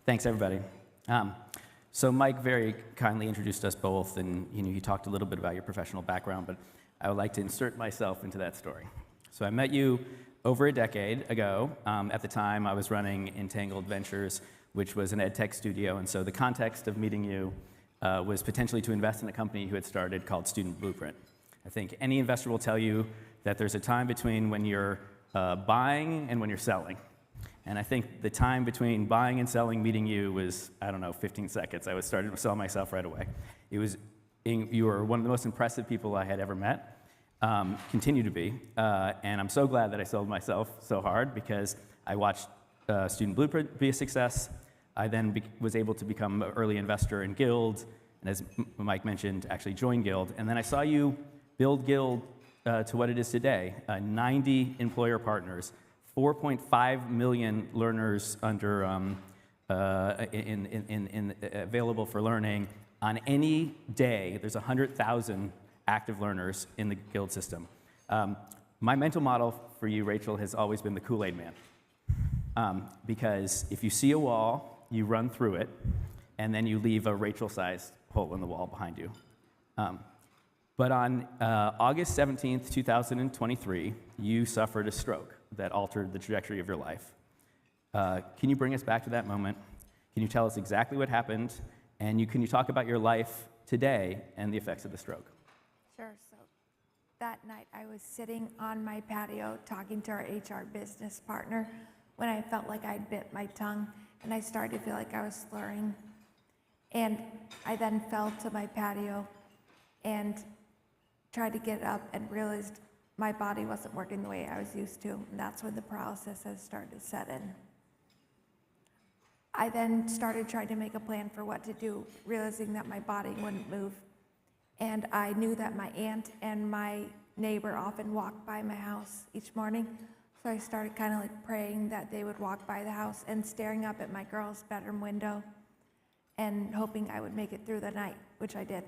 Speaker 6: Thanks, everybody. So Mike very kindly introduced us both, and you talked a little bit about your professional background, but I would like to insert myself into that story. So I met you over a decade ago. At the time, I was running Entangled Ventures, which was an EdTech studio, and so the context of meeting you was potentially to invest in a company you had started called Student Blueprint. I think any investor will tell you that there's a time between when you're buying and when you're selling. And I think the time between buying and selling, meeting you, was, 15 seconds. I was starting to sell myself right away. You were one of the most impressive people I had ever met, continue to be. And I'm so glad that I sold myself so hard, because I watched Student Blueprint be a success. I then was able to become an early investor in Guild, and as Mike mentioned, actually joined Guild. And then I saw you build Guild to what it is today, 90 employer partners, 4.5 million learners under available for learning. On any day, there's 100,000 active learners in the Guild system. My mental model for you, Rachel, has always been the Kool-Aid man. Because if you see a wall, you run through it, and then you leave a Rachel-sized hole in the wall behind you. But on August 17th, 2023, you suffered a stroke that altered the trajectory of your life. Can you bring us back to that moment? Can you tell us exactly what happened? And can you talk about your life today and the effects of the stroke?
Speaker 7: Sure. So that night I was sitting on my patio talking to our HR business partner when I felt like I'd bit my tongue, and I started to feel like I was slurring. And I then fell to my patio and tried to get up and realized my body wasn't working the way I was used to, and that's when the paralysis has started to set in. I then started trying to make a plan for what to do, realizing that my body wouldn't move. And I knew that my aunt and my neighbor often walked by my house each morning, so I started kind of like praying that they would walk by the house and staring up at my girl's bedroom window and hoping I would make it through the night, which I did.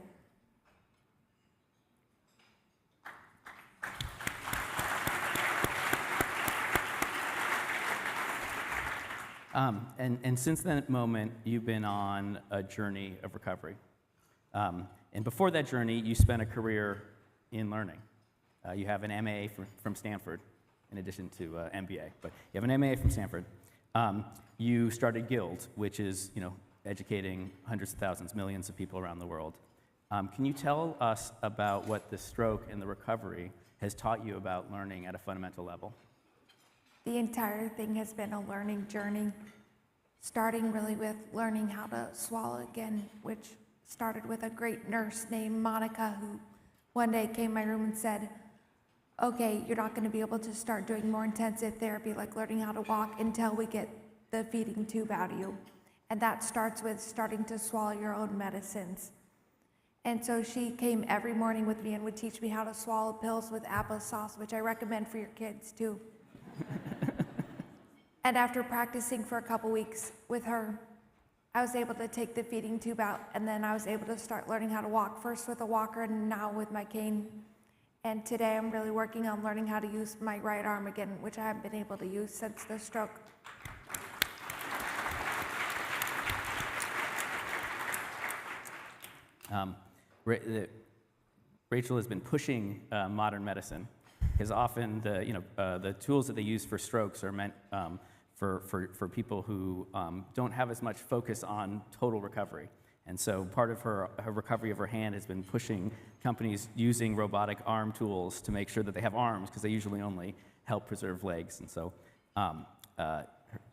Speaker 6: And since that moment, you've been on a journey of recovery. And before that journey, you spent a career in learning. You have an MA from Stanford, in addition to MBA, but you have an MA from Stanford. You started Guild, which is educating hundreds of thousands, millions of people around the world. Can you tell us about what the stroke and the recovery has taught you about learning at a fundamental level?
Speaker 7: The entire thing has been a learning journey, starting really with learning how to swallow again, which started with a great nurse named Monica, who one day came in my room and said, okay, you're not going to be able to start doing more intensive therapy like learning how to walk until we get the feeding tube out of you. And that starts with starting to swallow your own medicines. And so she came every morning with me and would teach me how to swallow pills with applesauce, which I recommend for your kids too. And after practicing for a couple weeks with her, I was able to take the feeding tube out, and then I was able to start learning how to walk, first with a walker and now with my cane. And today I'm really working on learning how to use my right arm again, which I haven't been able to use since the stroke.
Speaker 6: Rachel has been pushing modern medicine, because often the tools that they use for strokes are meant for people who don't have as much focus on total recovery. And so part of her recovery of her hand has been pushing companies using robotic arm tools to make sure that they have arms, because they usually only help preserve legs. And so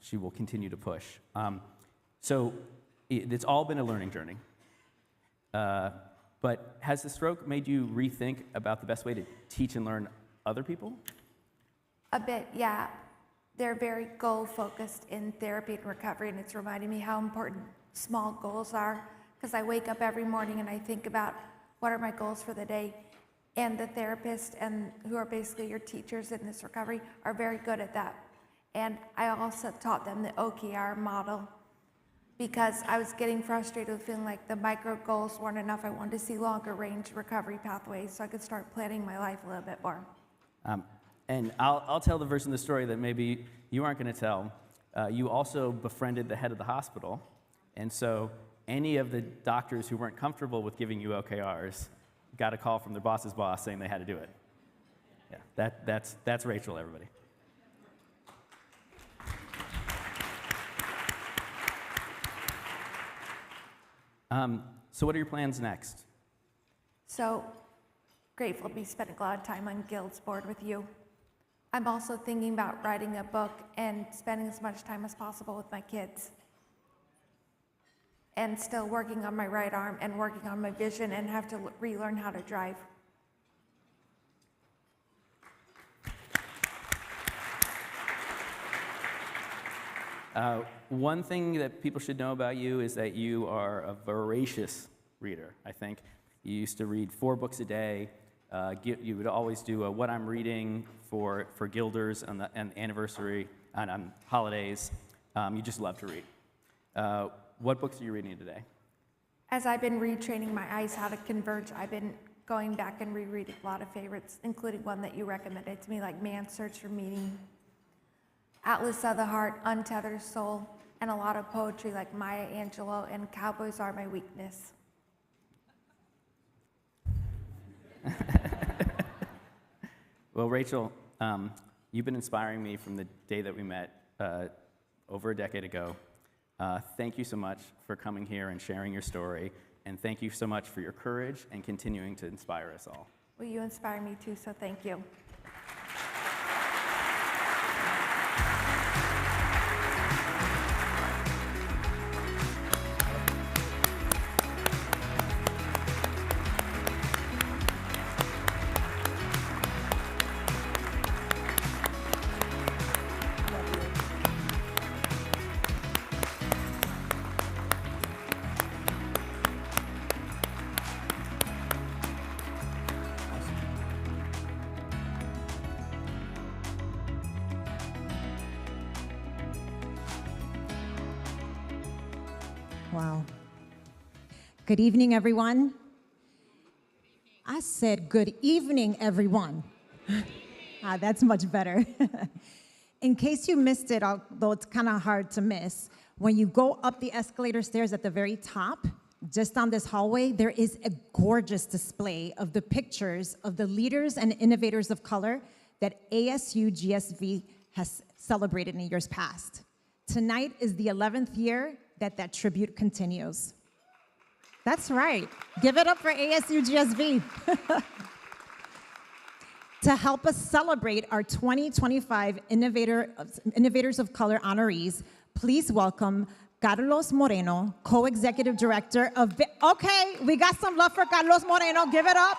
Speaker 6: she will continue to push. So it's all been a learning journey. But has the stroke made you rethink about the best way to teach and learn other people?
Speaker 7: A bit, yeah. They're very goal-focused in therapy and recovery, and it's reminding me how important small goals are, because I wake up every morning and I think about what are my goals for the day, and the therapists and who are basically your teachers in this recovery are very good at that. And I also taught them the OKR model, because I was getting frustrated with feeling like the micro goals weren't enough. I wanted to see longer range recovery pathways so I could start planning my life a little bit more.
Speaker 6: And I'll tell the version of the story that maybe you aren't going to tell. You also befriended the head of the hospital, and so any of the doctors who weren't comfortable with giving you OKRs got a call from their boss's boss saying they had to do it. Yeah, that's Rachel, everybody. So what are your plans next?
Speaker 7: So grateful to be spending a lot of time on Guild's board with you. I'm also thinking about writing a book and spending as much time as possible with my kids. And still working on my right arm and working on my vision, and have to relearn how to drive.
Speaker 6: One thing that people should know about you is that you are a voracious reader, I think. You used to read 4 books a day. You would always do a what I'm reading for Guilders on the anniversary, on holidays. You just love to read. What books are you reading today?
Speaker 7: As I've been retraining my eyes how to converge, I've been going back and rereading a lot of favorites, including one that you recommended to me, like Man's Search for Meaning, Atlas of the Heart, Untethered Soul, and a lot of poetry like Maya Angelou and Cowboys Are My Weakness.
Speaker 6: Well, Rachel, you've been inspiring me from the day that we met over a decade ago. Thank you so much for coming here and sharing your story, and thank you so much for your courage and continuing to inspire us all.
Speaker 7: Well, you inspire me too, so thank you.
Speaker 8: Wow. Good evening, everyone. I said good evening, everyone. That's much better. In case you missed it, although it's kind of hard to miss, when you go up the escalator stairs at the very top, just on this hallway, there is a gorgeous display of the pictures of the leaders and innovators of color that ASU+GSV has celebrated in years past. Tonight is the 11th year that tribute continues. That's right. Give it up for ASU+GSV. To help us celebrate our 2025 Innovators of Color honorees, please welcome Carlos Moreno, Co-Executive Director of... Okay, we got some love for Carlos Moreno. Give it up.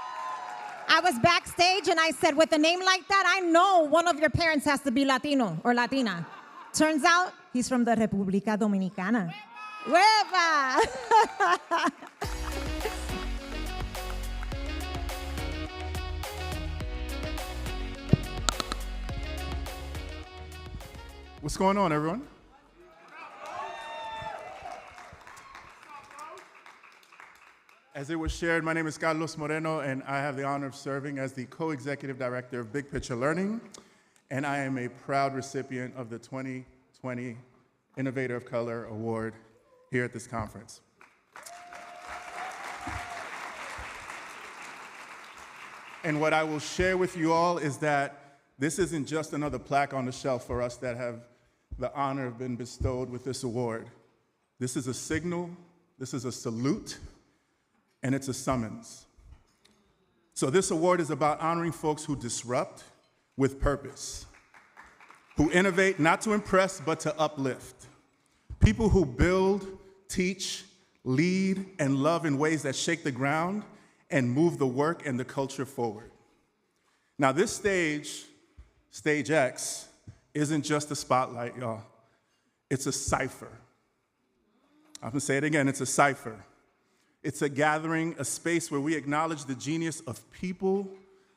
Speaker 8: I was backstage and I said, with a name like that, I know one of your parents has to be Latino or Latina. Turns out, he's from the República Dominicana. ¡Hueva!
Speaker 1: What's going on, everyone? As it was shared, my name is Carlos Moreno, and I have the honor of serving as the Co-Executive Director of Big Picture Learning, and I am a proud recipient of the 2020 Innovator of Color Award here at this conference. And what I will share with you all is that this isn't just another plaque on the shelf for us that have the honor of being bestowed with this award. This is a signal, this is a salute, and it's a summons. So this award is about honoring folks who disrupt with purpose, who innovate not to impress, but to uplift. People who build, teach, lead, and love in ways that shake the ground and move the work and the culture forward. Now this stage, Stage X, isn't just a spotlight, y'all. It's a cipher. I'm gonna say it again, it's a cipher. It's a gathering, a space where we acknowledge the genius of people,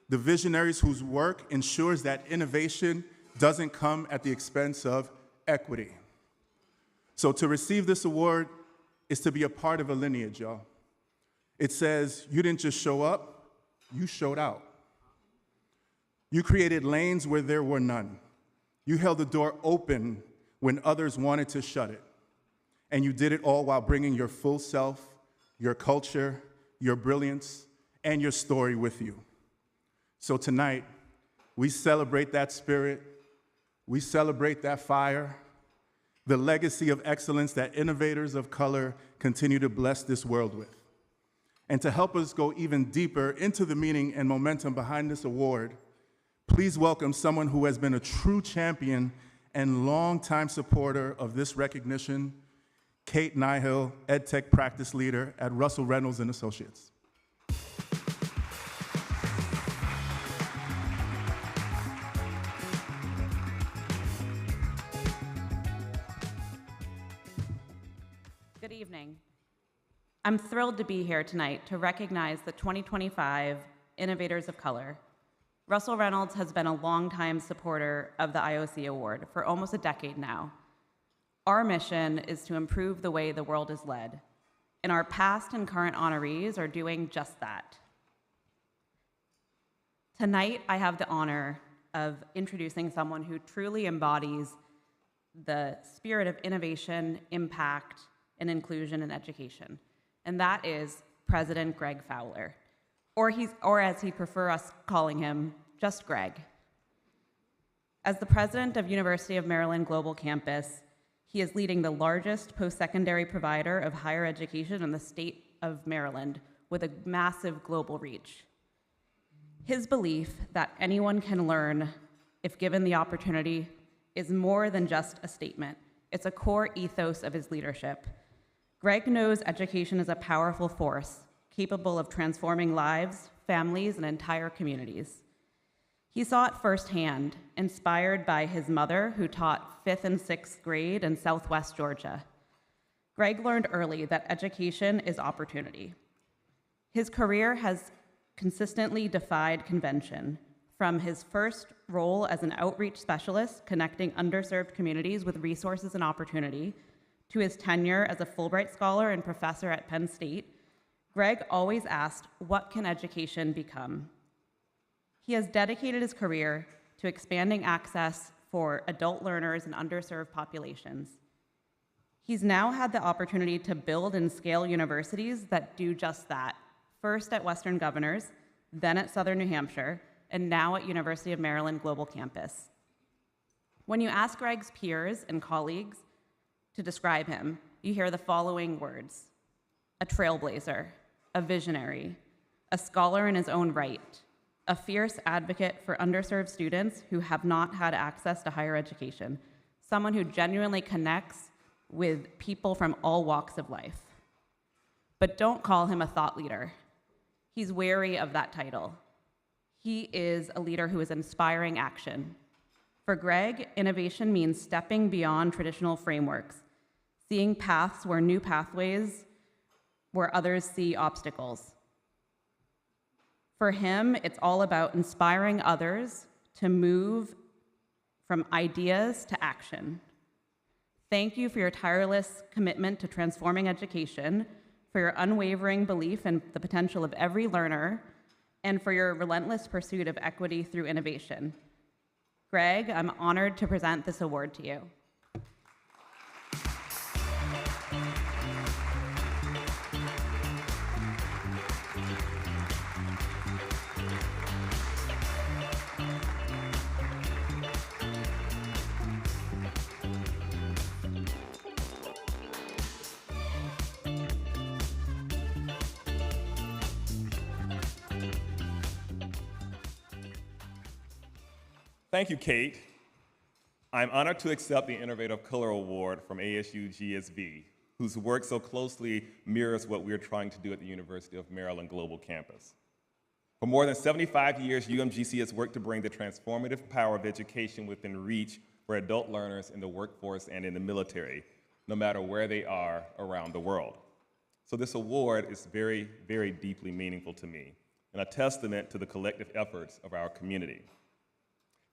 Speaker 1: the visionaries whose work ensures that innovation doesn't come at the expense of equity. So to receive this award is to be a part of a lineage, y'all. It says, you didn't just show up, you showed out. You created lanes where there were none. You held the door open when others wanted to shut it. And you did it all while bringing your full self, your culture, your brilliance, and your story with you. So tonight, we celebrate that spirit, we celebrate that fire, the legacy of excellence that innovators of color continue to bless this world with. And to help us go even deeper into the meaning and momentum behind this award, please welcome someone who has been a true champion and longtime supporter of this recognition, Kate Nihill, EdTech practice leader at Russell Reynolds and Associates.
Speaker 9: Good evening. I'm thrilled to be here tonight to recognize the 2025 Innovators of Color. Russell Reynolds has been a longtime supporter of the IOC Award for almost a decade now. Our mission is to improve the way the world is led, and our past and current honorees are doing just that. Tonight, I have the honor of introducing someone who truly embodies the spirit of innovation, impact, and inclusion in education, and that is President Greg Fowler, or as he'd prefer us calling him, just Greg. As the president of University of Maryland Global Campus, he is leading the largest post-secondary provider of higher education in the state of Maryland with a massive global reach. His belief that anyone can learn if given the opportunity is more than just a statement. It's a core ethos of his leadership. Greg knows education is a powerful force, capable of transforming lives, families, and entire communities. He saw it firsthand, inspired by his mother, who taught 5th and 6th grade in Southwest Georgia. Greg learned early that education is opportunity. His career has consistently defied convention, from his first role as an outreach specialist connecting underserved communities with resources and opportunity, to his tenure as a Fulbright Scholar and professor at Penn State. Greg always asked, what can education become? He has dedicated his career to expanding access for adult learners and underserved populations. He's now had the opportunity to build and scale universities that do just that, first at Western Governors, then at Southern New Hampshire, and now at University of Maryland Global Campus. When you ask Greg's peers and colleagues to describe him, you hear the following words: a trailblazer, a visionary, a scholar in his own right, a fierce advocate for underserved students who have not had access to higher education, someone who genuinely connects with people from all walks of life. But don't call him a thought leader. He's wary of that title. He is a leader who is inspiring action. For Greg, innovation means stepping beyond traditional frameworks, seeing paths where new pathways, where others see obstacles. For him, it's all about inspiring others to move from ideas to action. Thank you for your tireless commitment to transforming education, for your unwavering belief in the potential of every learner, and for your relentless pursuit of equity through innovation. Greg, I'm honored to present this award to you.
Speaker 10: Thank you, Kate. I'm honored to accept the Innovative Color Award from ASU+GSV, whose work so closely mirrors what we're trying to do at the University of Maryland Global Campus. For more than 75 years, UMGC has worked to bring the transformative power of education within reach for adult learners in the workforce and in the military, no matter where they are around the world. So this award is very, very deeply meaningful to me and a testament to the collective efforts of our community.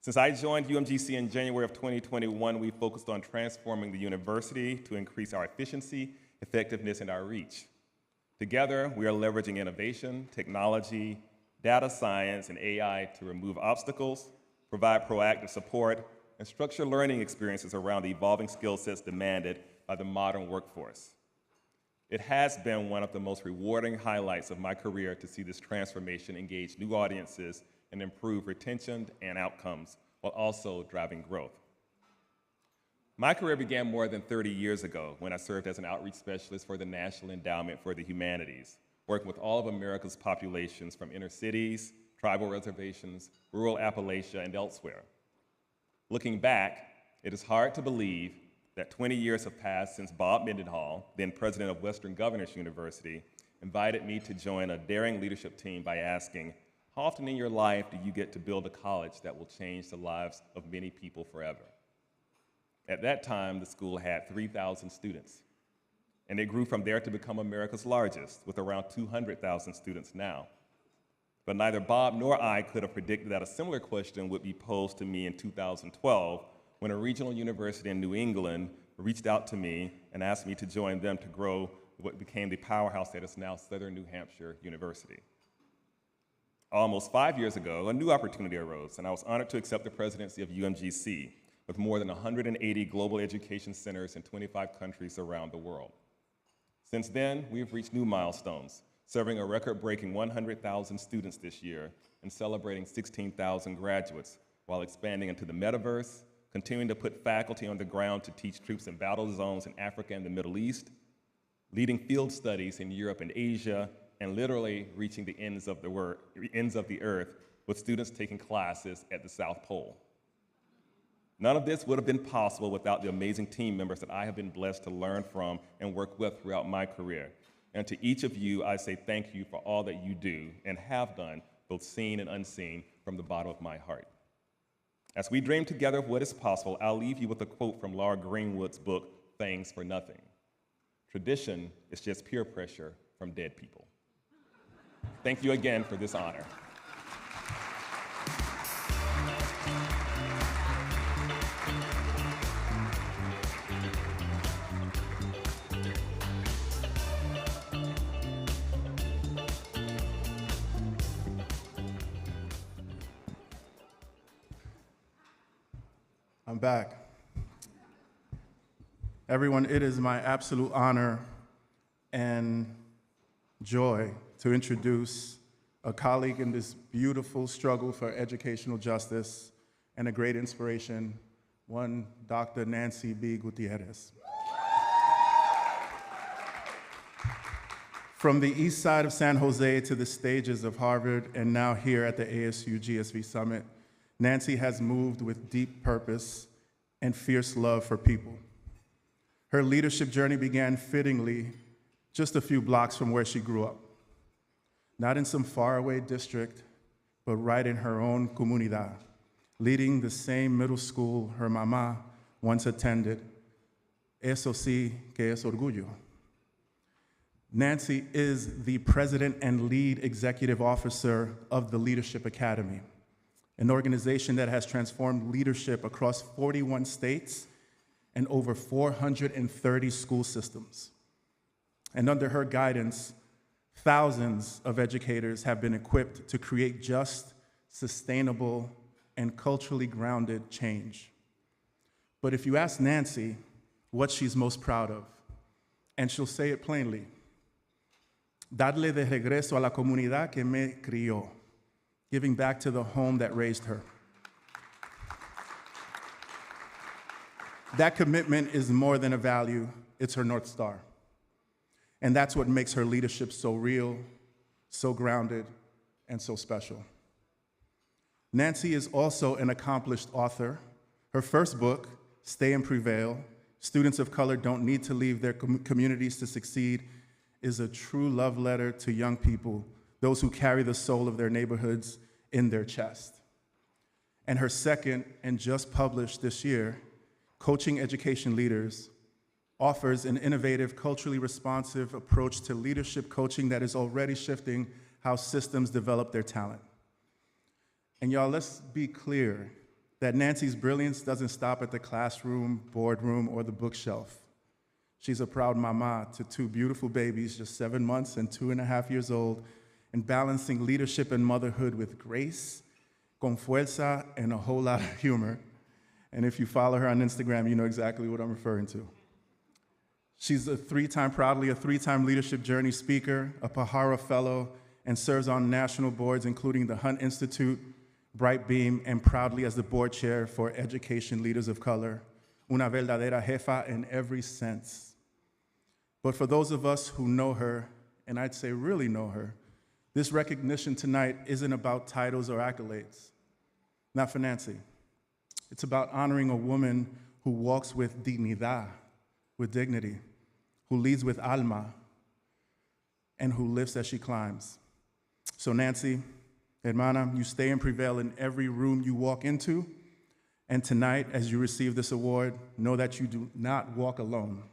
Speaker 10: Since I joined UMGC in January of 2021, we focused on transforming the university to increase our efficiency, effectiveness, and our reach. Together, we are leveraging innovation, technology, data science, and AI to remove obstacles, provide proactive support, and structure learning experiences around the evolving skill sets demanded by the modern workforce. It has been one of the most rewarding highlights of my career to see this transformation engage new audiences and improve retention and outcomes, while also driving growth. My career began more than 30 years ago when I served as an outreach specialist for the National Endowment for the Humanities, working with all of America's populations from inner cities, tribal reservations, rural Appalachia, and elsewhere. Looking back, it is hard to believe that 20 years have passed since Bob Mendenhall, then president of Western Governors University, invited me to join a daring leadership team by asking, how often in your life do you get to build a college that will change the lives of many people forever? At that time, the school had 3,000 students, and it grew from there to become America's largest, with around 200,000 students now. But neither Bob nor I could have predicted that a similar question would be posed to me in 2012 when a regional university in New England reached out to me and asked me to join them to grow what became the powerhouse that is now Southern New Hampshire University. Almost 5 years ago, a new opportunity arose, and I was honored to accept the presidency of UMGC with more than 180 global education centers in 25 countries around the world. Since then, we've reached new milestones, serving a record-breaking 100,000 students this year and celebrating 16,000 graduates, while expanding into the metaverse, continuing to put faculty on the ground to teach troops in battle zones in Africa and the Middle East, leading field studies in Europe and Asia, and literally reaching the ends of the earth with students taking classes at the South Pole. None of this would have been possible without the amazing team members that I have been blessed to learn from and work with throughout my career. And to each of you, I say thank you for all that you do and have done, both seen and unseen, from the bottom of my heart. As we dream together of what is possible, I'll leave you with a quote from Laura Greenwood's book, Things for Nothing. Tradition is just peer pressure from dead people. Thank you again for this honor.
Speaker 1: I'm back. Everyone, it is my absolute honor and joy to introduce a colleague in this beautiful struggle for educational justice and a great inspiration, one Dr. Nancy B. Gutiérrez. From the east side of San Jose to the stages of Harvard and now here at the ASU+GSV Summit, Nancy has moved with deep purpose and fierce love for people. Her leadership journey began fittingly just a few blocks from where she grew up. Not in some faraway district, but right in her own comunidad, leading the same middle school her mamá once attended. Eso sí que es orgullo. Nancy is the president and lead executive officer of the Leadership Academy, an organization that has transformed leadership across 41 states and over 430 school systems. And under her guidance, thousands of educators have been equipped to create just, sustainable, and culturally grounded change. But if you ask Nancy what she's most proud of, and she'll say it plainly, darle de regreso a la comunidad que me crió, giving back to the home that raised her. That commitment is more than a value, it's her North Star. And that's what makes her leadership so real, so grounded, and so special. Nancy is also an accomplished author. Her first book, Stay and Prevail, Students of Color Don't Need to Leave Their Communities to Succeed, is a true love letter to young people, those who carry the soul of their neighborhoods in their chest. And her second, and just published this year, Coaching Education Leaders, offers an innovative, culturally responsive approach to leadership coaching that is already shifting how systems develop their talent. And y'all, let's be clear that Nancy's brilliance doesn't stop at the classroom, boardroom, or the bookshelf. She's a proud mama to two beautiful babies, just 7 months and 2.5 years old, and balancing leadership and motherhood with grace, con fuerza, and a whole lot of humor. And if you follow her on Instagram, you know exactly what I'm referring to. She's proudly a three-time Leadership Journey speaker, a Pajaro Fellow, and serves on national boards, including the Hunt Institute, Bright Beam, and proudly as the board chair for Education Leaders of Color, una verdadera jefa in every sense. But for those of us who know her, and I'd say really know her, this recognition tonight isn't about titles or accolades. Not for Nancy. It's about honoring a woman who walks with dignidad, with dignity, who leads with alma, and who lifts as she climbs. So Nancy, hermana, you stay and prevail in every room you walk into, and tonight, as you receive this award, know that you do not walk alone.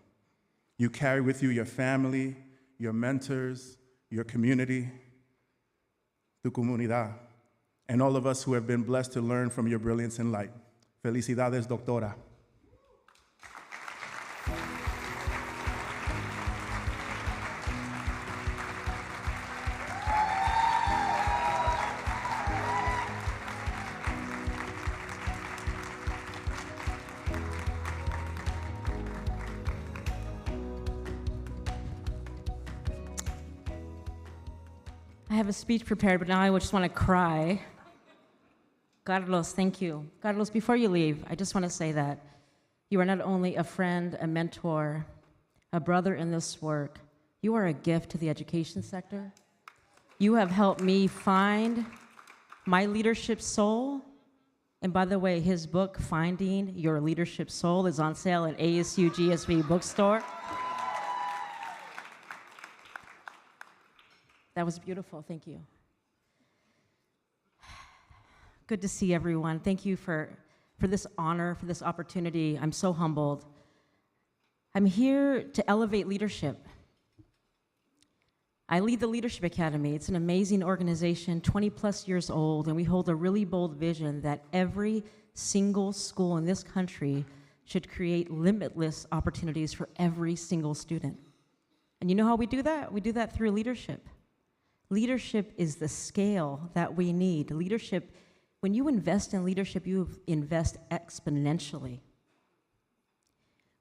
Speaker 1: You carry with you your family, your mentors, your community, tu comunidad, and all of us who have been blessed to learn from your brilliance and light. Felicidades, doctora.
Speaker 11: I have a speech prepared, but now I just want to cry. Carlos, thank you. Carlos, before you leave, I just want to say that you are not only a friend, a mentor, a brother in this work, you are a gift to the education sector. You have helped me find my leadership soul. And by the way, his book, Finding Your Leadership Soul, is on sale at ASU+GSV bookstore. That was beautiful, thank you. Good to see everyone. Thank you for this honor, for this opportunity. I'm so humbled. I'm here to elevate leadership. I lead the Leadership Academy. It's an amazing organization, 20+ years old, and we hold a really bold vision that every single school in this country should create limitless opportunities for every single student. And you know how we do that? We do that through leadership. Leadership is the scale that we need. Leadership, when you invest in leadership, you invest exponentially.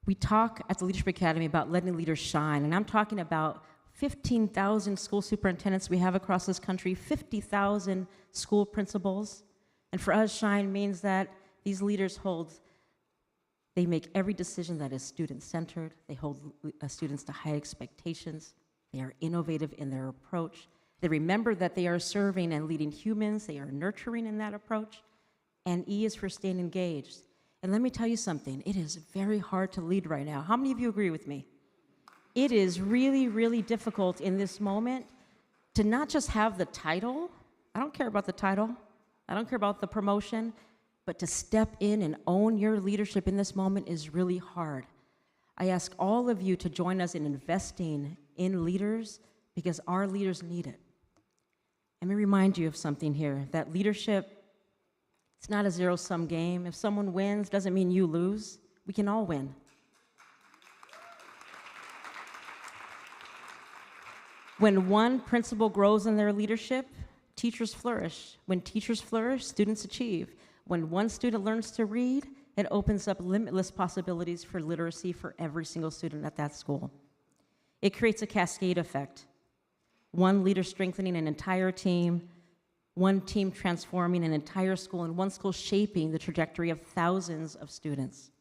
Speaker 11: We talk at the Leadership Academy about letting leaders shine, and I'm talking about 15,000 school superintendents we have across this country, 50,000 school principals. And for us, shine means that these leaders they make every decision that is student-centered. They hold students to high expectations. They are innovative in their approach. They remember that they are serving and leading humans. They are nurturing in that approach. And E is for staying engaged. And let me tell you something. It is very hard to lead right now. How many of you agree with me? It is really, really difficult in this moment to not just have the title. I don't care about the title. I don't care about the promotion. But to step in and own your leadership in this moment is really hard. I ask all of you to join us in investing in leaders because our leaders need it. Let me remind you of something here, that leadership, it's not a zero-sum game. If someone wins, doesn't mean you lose. We can all win. When one principal grows in their leadership, teachers flourish. When teachers flourish, students achieve. When one student learns to read, it opens up limitless possibilities for literacy for every single student at that school. It creates a cascade effect. One leader strengthening an entire team, one team transforming an entire school, and one school shaping the trajectory of thousands of students.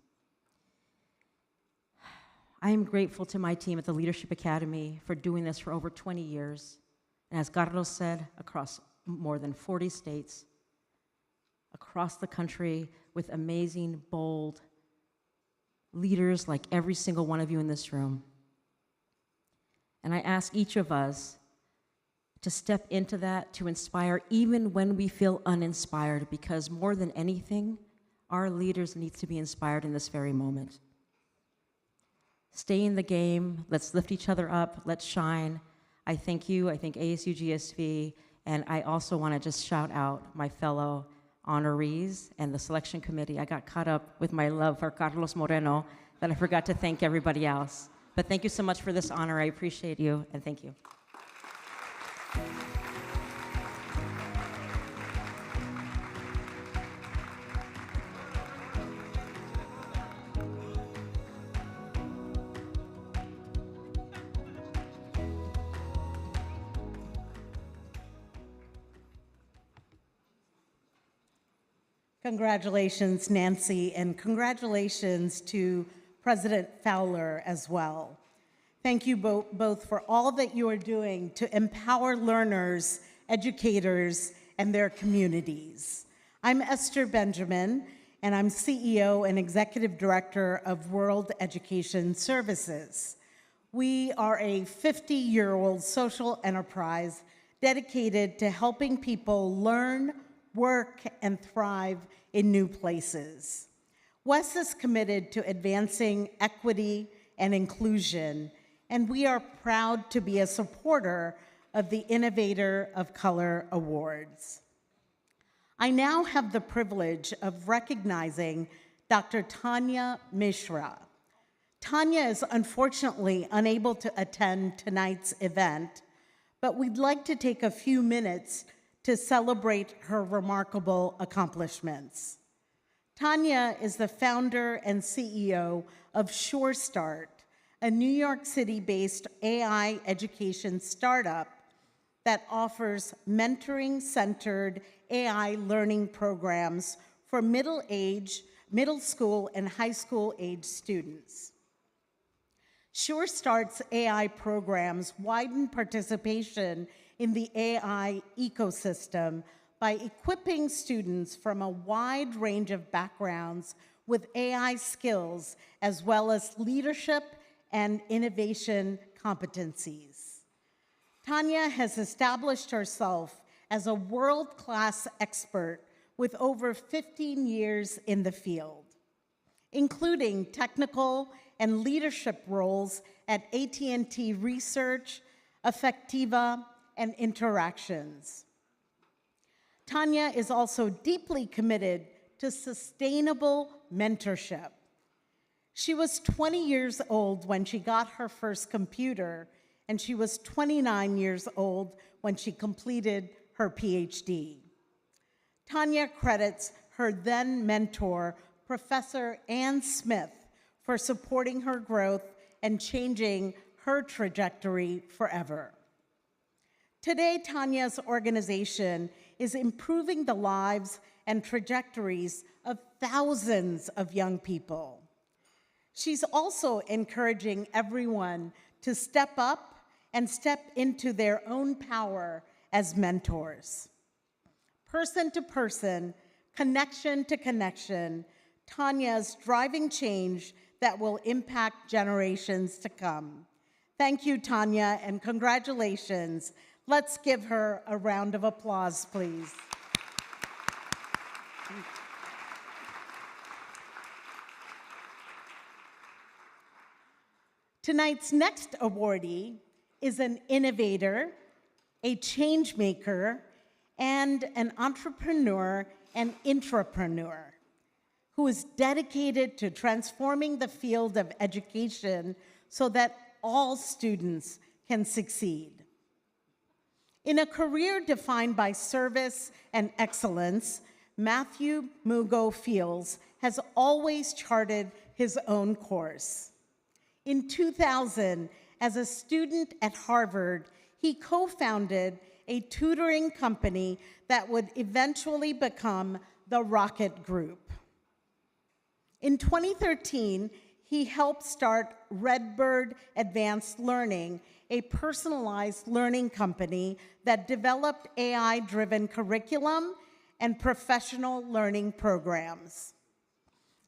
Speaker 11: I am grateful to my team at the Leadership Academy for doing this for over 20 years. And as Carlos said, across more than 40 states. across the country with amazing, bold leaders like every single one of you in this room. And I ask each of us to step into that, to inspire even when we feel uninspired, because more than anything, our leaders need to be inspired in this very moment. Stay in the game, let's lift each other up, let's shine. I thank you, I thank ASU+GSV, and I also want to just shout out my fellow honorees and the selection committee. I got caught up with my love for Carlos Moreno that I forgot to thank everybody else. But thank you so much for this honor, I appreciate you, and thank you.
Speaker 12: Congratulations, Nancy, and congratulations to President Fowler as well. Thank you both for all that you are doing to empower learners, educators, and their communities. I'm Esther Benjamin, and I'm CEO and Executive Director of World Education Services. We are a 50-year-old social enterprise dedicated to helping people learn, work, and thrive in new places. WES is committed to advancing equity and inclusion, and we are proud to be a supporter of the Innovator of Color Awards. I now have the privilege of recognizing Dr. Taniya Mishra. Taniya is unfortunately unable to attend tonight's event, but we'd like to take a few minutes to celebrate her remarkable accomplishments. Taniya is the founder and CEO of SureStart, a New York City-based AI education startup that offers mentoring-centered AI learning programs for middle school and high school age students. SureStart's AI programs widen participation in the AI ecosystem by equipping students from a wide range of backgrounds with AI skills, as well as leadership and innovation competencies. Taniya has established herself as a world-class expert with over 15 years in the field, including technical and leadership roles at AT&T Research, Effectiva, and Interactions. Taniya is also deeply committed to sustainable mentorship. She was 20 years old when she got her first computer, and she was 29 years old when she completed her PhD. Taniya credits her then mentor, Professor Ann Smith, for supporting her growth and changing her trajectory forever. Today, Taniya's organization is improving the lives and trajectories of thousands of young people. She's also encouraging everyone to step up and step into their own power as mentors. Person to person, connection to connection, Taniya's driving change that will impact generations to come. Thank you, Taniya, and congratulations. Let's give her a round of applause, please. Tonight's next awardee is an innovator, a change maker, and an entrepreneur and intrapreneur who is dedicated to transforming the field of education so that all students can succeed. In a career defined by service and excellence, Matthew Mugo Fields has always charted his own course. In 2000, as a student at Harvard, he co-founded a tutoring company that would eventually become the Rocket Group. In 2013, he helped start Redbird Advanced Learning, a personalized learning company that developed AI-driven curriculum and professional learning programs.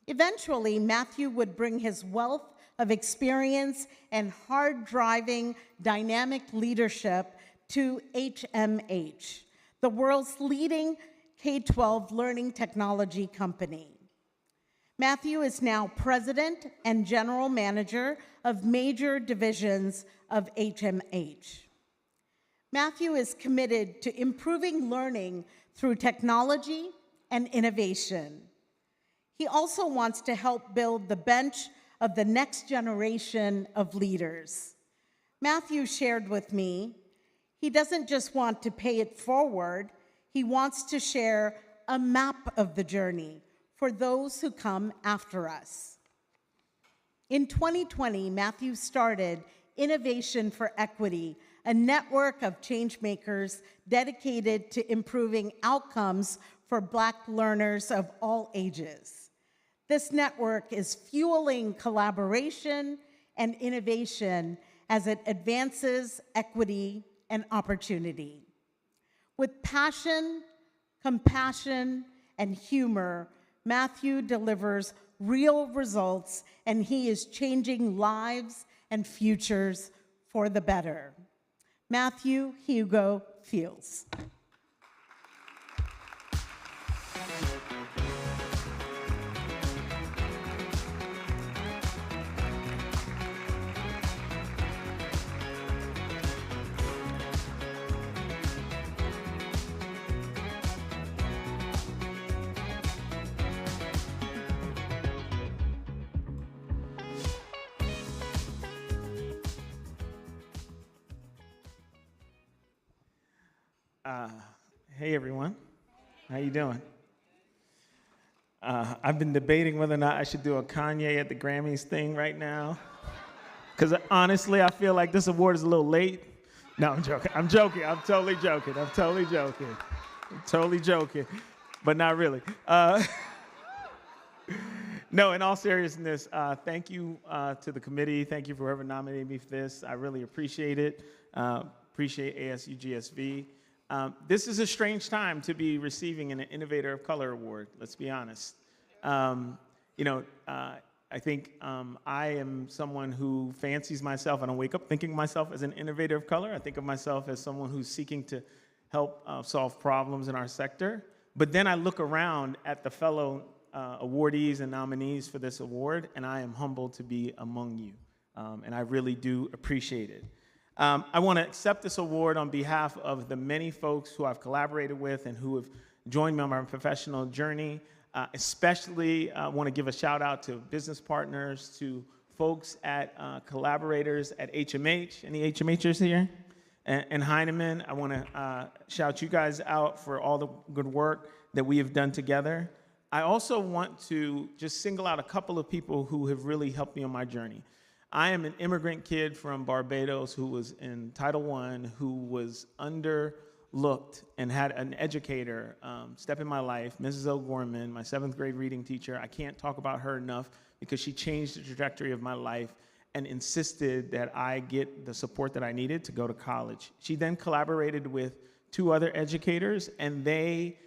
Speaker 12: Eventually, Matthew would bring his wealth of experience and hard-driving dynamic leadership to HMH, the world's leading K-12 learning technology company. Matthew is now president and general manager of major divisions of HMH. Matthew is committed to improving learning through technology and innovation. He also wants to help build the bench of the next generation of leaders. Matthew shared with me, he doesn't just want to pay it forward, he wants to share a map of the journey for those who come after us. In 2020, Matthew started Innovation for Equity, a network of changemakers dedicated to improving outcomes for Black learners of all ages. This network is fueling collaboration and innovation as it advances equity and opportunity. With passion, compassion, and humor, Matthew delivers real results, and he is changing lives and futures for the better. Matthew Hugo Fields.
Speaker 13: Hey everyone, how you doing? I've been debating whether or not I should do a Kanye at the Grammys thing right now, because honestly, I feel like this award is a little late. No, I'm joking. I'm totally joking, but not really. No, in all seriousness, thank you to the committee. Thank you for whoever nominated me for this. I really appreciate it. Appreciate ASU+GSV. This is a strange time to be receiving an Innovator of Color award, let's be honest. I think I am someone who fancies myself. I don't wake up thinking of myself as an innovator of color. I think of myself as someone who's seeking to help solve problems in our sector. But then I look around at the fellow awardees and nominees for this award, and I am humbled to be among you. And I really do appreciate it. I want to accept this award on behalf of the many folks who I've collaborated with and who have joined me on my professional journey. Especially want to give a shout out to business partners, to folks at collaborators at HMH. Any HMHers here? And Heinemann. I want to shout you guys out for all the good work that we have done together. I also want to just single out a couple of people who have really helped me on my journey. I am an immigrant kid from Barbados who was in Title I, who was underlooked and had an educator step in my life, Mrs. O'Gorman, my 7th grade reading teacher. I can't talk about her enough because she changed the trajectory of my life and insisted that I get the support that I needed to go to college. She then collaborated with 2 other educators, and they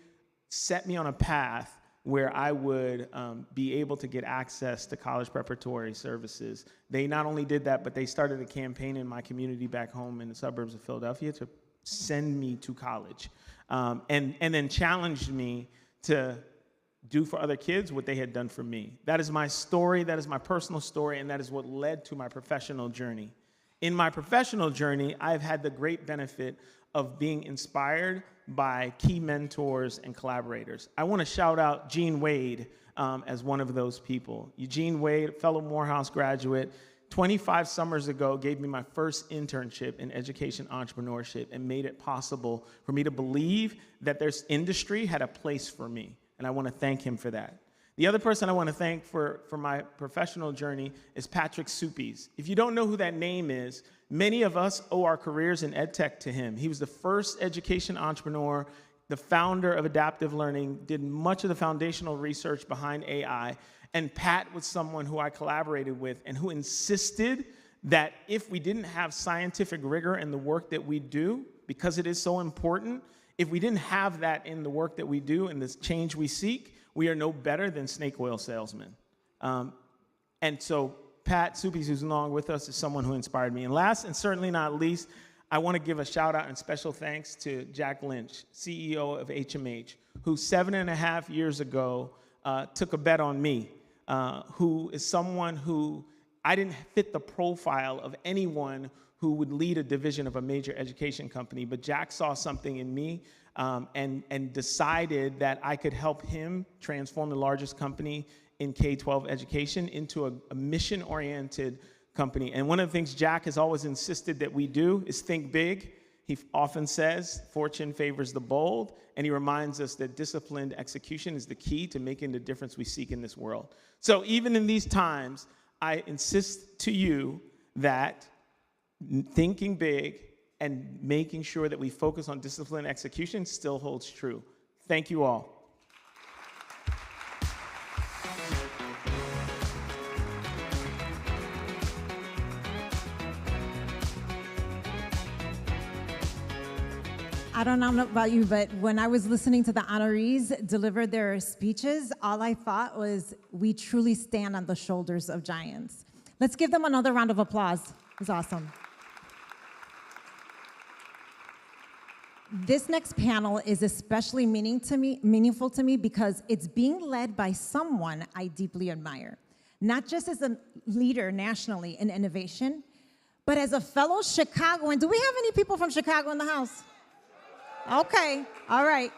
Speaker 13: set me on a path where I would be able to get access to college preparatory services. They not only did that, but they started a campaign in my community back home in the suburbs of Philadelphia to send me to college, and then challenged me to do for other kids what they had done for me. That is my story, that is my personal story, and that is what led to my professional journey. In my professional journey, I've had the great benefit of being inspired by key mentors and collaborators. I want to shout out Gene Wade as one of those people. Eugene Wade, fellow Morehouse graduate, 25 summers ago gave me my first internship in education entrepreneurship and made it possible for me to believe that this industry had a place for me. And I want to thank him for that. The other person I want to thank for my professional journey is Patrick Suppies. If you don't know who that name is, many of us owe our careers in EdTech to him. He was the first education entrepreneur, the founder of Adaptive Learning, did much of the foundational research behind AI, and Pat was someone who I collaborated with and who insisted that if we didn't have scientific rigor in the work that we do, because it is so important, If we didn't have that in the work that we do and this change we seek, we are no better than snake oil salesmen. And so Pat Suppies, who's along with us, is someone who inspired me. And last and certainly not least, I want to give a shout out and special thanks to Jack Lynch, CEO of HMH, who 7.5 years ago took a bet on me, who is someone who I didn't fit the profile of anyone who would lead a division of a major education company, but Jack saw something in me and decided that I could help him transform the largest company in K-12 education into a mission-oriented company. And one of the things Jack has always insisted that we do is think big. He often says, fortune favors the bold, and he reminds us that disciplined execution is the key to making the difference we seek in this world. So even in these times, I insist to you that thinking big and making sure that we focus on disciplined execution still holds true. Thank you all.
Speaker 8: I don't know about you, but when I was listening to the honorees deliver their speeches, all I thought was, we truly stand on the shoulders of giants. Let's give them another round of applause. It was awesome. This next panel is especially meaningful to me because it's being led by someone I deeply admire, not just as a leader nationally in innovation, but as a fellow Chicagoan. Do we have any people from Chicago in the house? Okay, all right.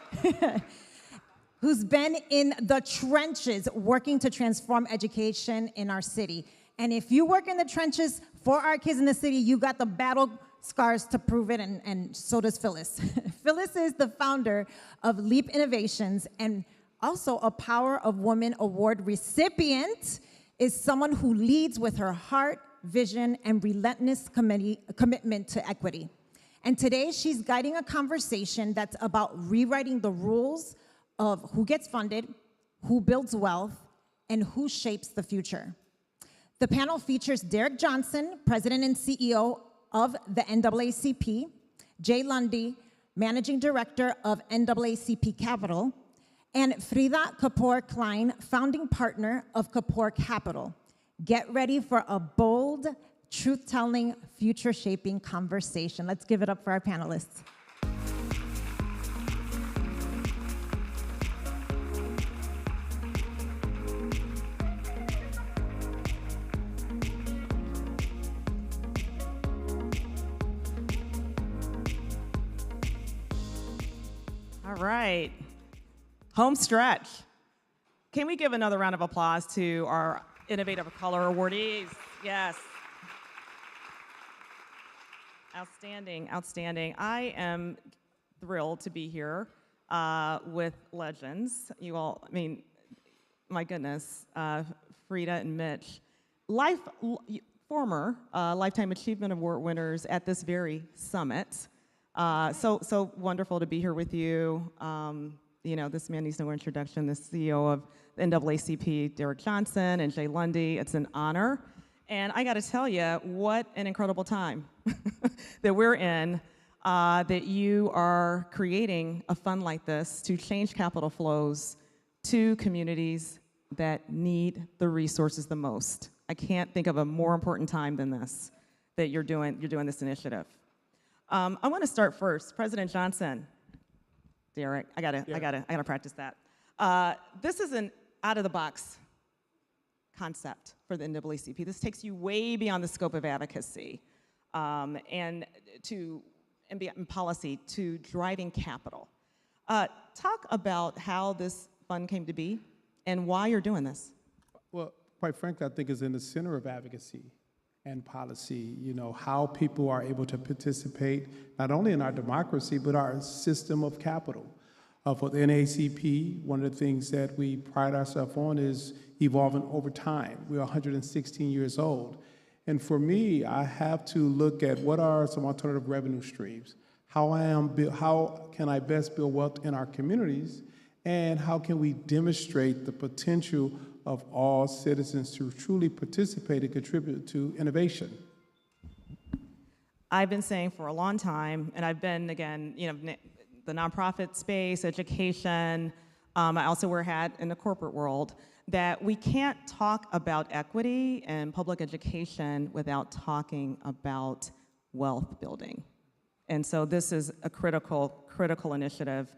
Speaker 8: Who's been in the trenches working to transform education in our city. And if you work in the trenches for our kids in the city, you got the battle scars to prove it, and so does Phyllis. Phyllis is the founder of Leap Innovations and also a Power of Women Award recipient, is someone who leads with her heart, vision, and relentless commitment to equity. And today, she's guiding a conversation that's about rewriting the rules of who gets funded, who builds wealth, and who shapes the future. The panel features Derek Johnson, President and CEO of the NAACP, Jay Lundy, Managing Director of NAACP Capital, and Frida Kapoor-Klein, Founding Partner of Kapoor Capital. Get ready for a bold, truth-telling, future-shaping conversation. Let's give it up for our panelists.
Speaker 14: All right, home stretch. Can we give another round of applause to our Innovative Color awardees? Yes. Outstanding, outstanding. I am thrilled to be here with legends. You all, I mean, my goodness, Frida and Mitch. Former Lifetime Achievement Award winners at this very summit. So wonderful to be here with you. You know, this man needs no introduction, the CEO of the NAACP, Derek Johnson, and Jay Lundy. It's an honor. And I got to tell you, what an incredible time that we're in, that you are creating a fund like this to change capital flows to communities that need the resources the most. I can't think of a more important time than this, that you're doing this initiative. I want to start first. President Johnson, Derek, I gotta practice that. This is an out-of-the-box concept for the NAACP. This takes you way beyond the scope of advocacy and beyond policy to driving capital. Talk about how this fund came to be and why you're doing this.
Speaker 15: Well, quite frankly, I think it's in the center of advocacy and policy, you know, how people are able to participate not only in our democracy, but our system of capital. For the NAACP, one of the things that we pride ourselves on is evolving over time. We're 116 years old. And for me, I have to look at what are some alternative revenue streams, how can I best build wealth in our communities, and how can we demonstrate the potential of all citizens to truly participate and contribute to innovation.
Speaker 14: I've been saying for a long time, and I've been, again, you know, the nonprofit space, education. I also wear a hat in the corporate world, that we can't talk about equity and public education without talking about wealth building. And so this is a critical initiative,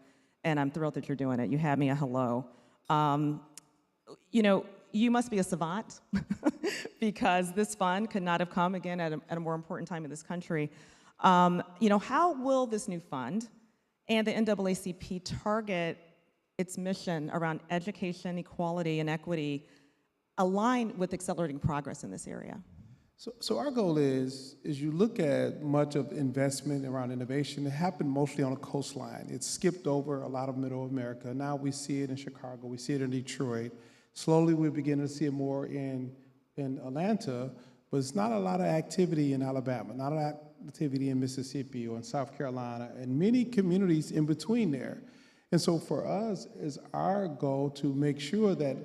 Speaker 14: and I'm thrilled that you're doing it. You had me a hello. You know, you must be a savant because this fund could not have come again at a more important time in this country. You know, how will this new fund and the NAACP target its mission around education, equality, and equity align with accelerating progress in this area?
Speaker 15: So our goal is you look at much of investment around innovation, it happened mostly on a coastline. It skipped over a lot of middle America. Now we see it in Chicago, we see it in Detroit. Slowly we're beginning to see it more in Atlanta, but it's not a lot of activity in Alabama, not a lot of activity in Mississippi or in South Carolina, and many communities in between there. And so for us, it's our goal to make sure that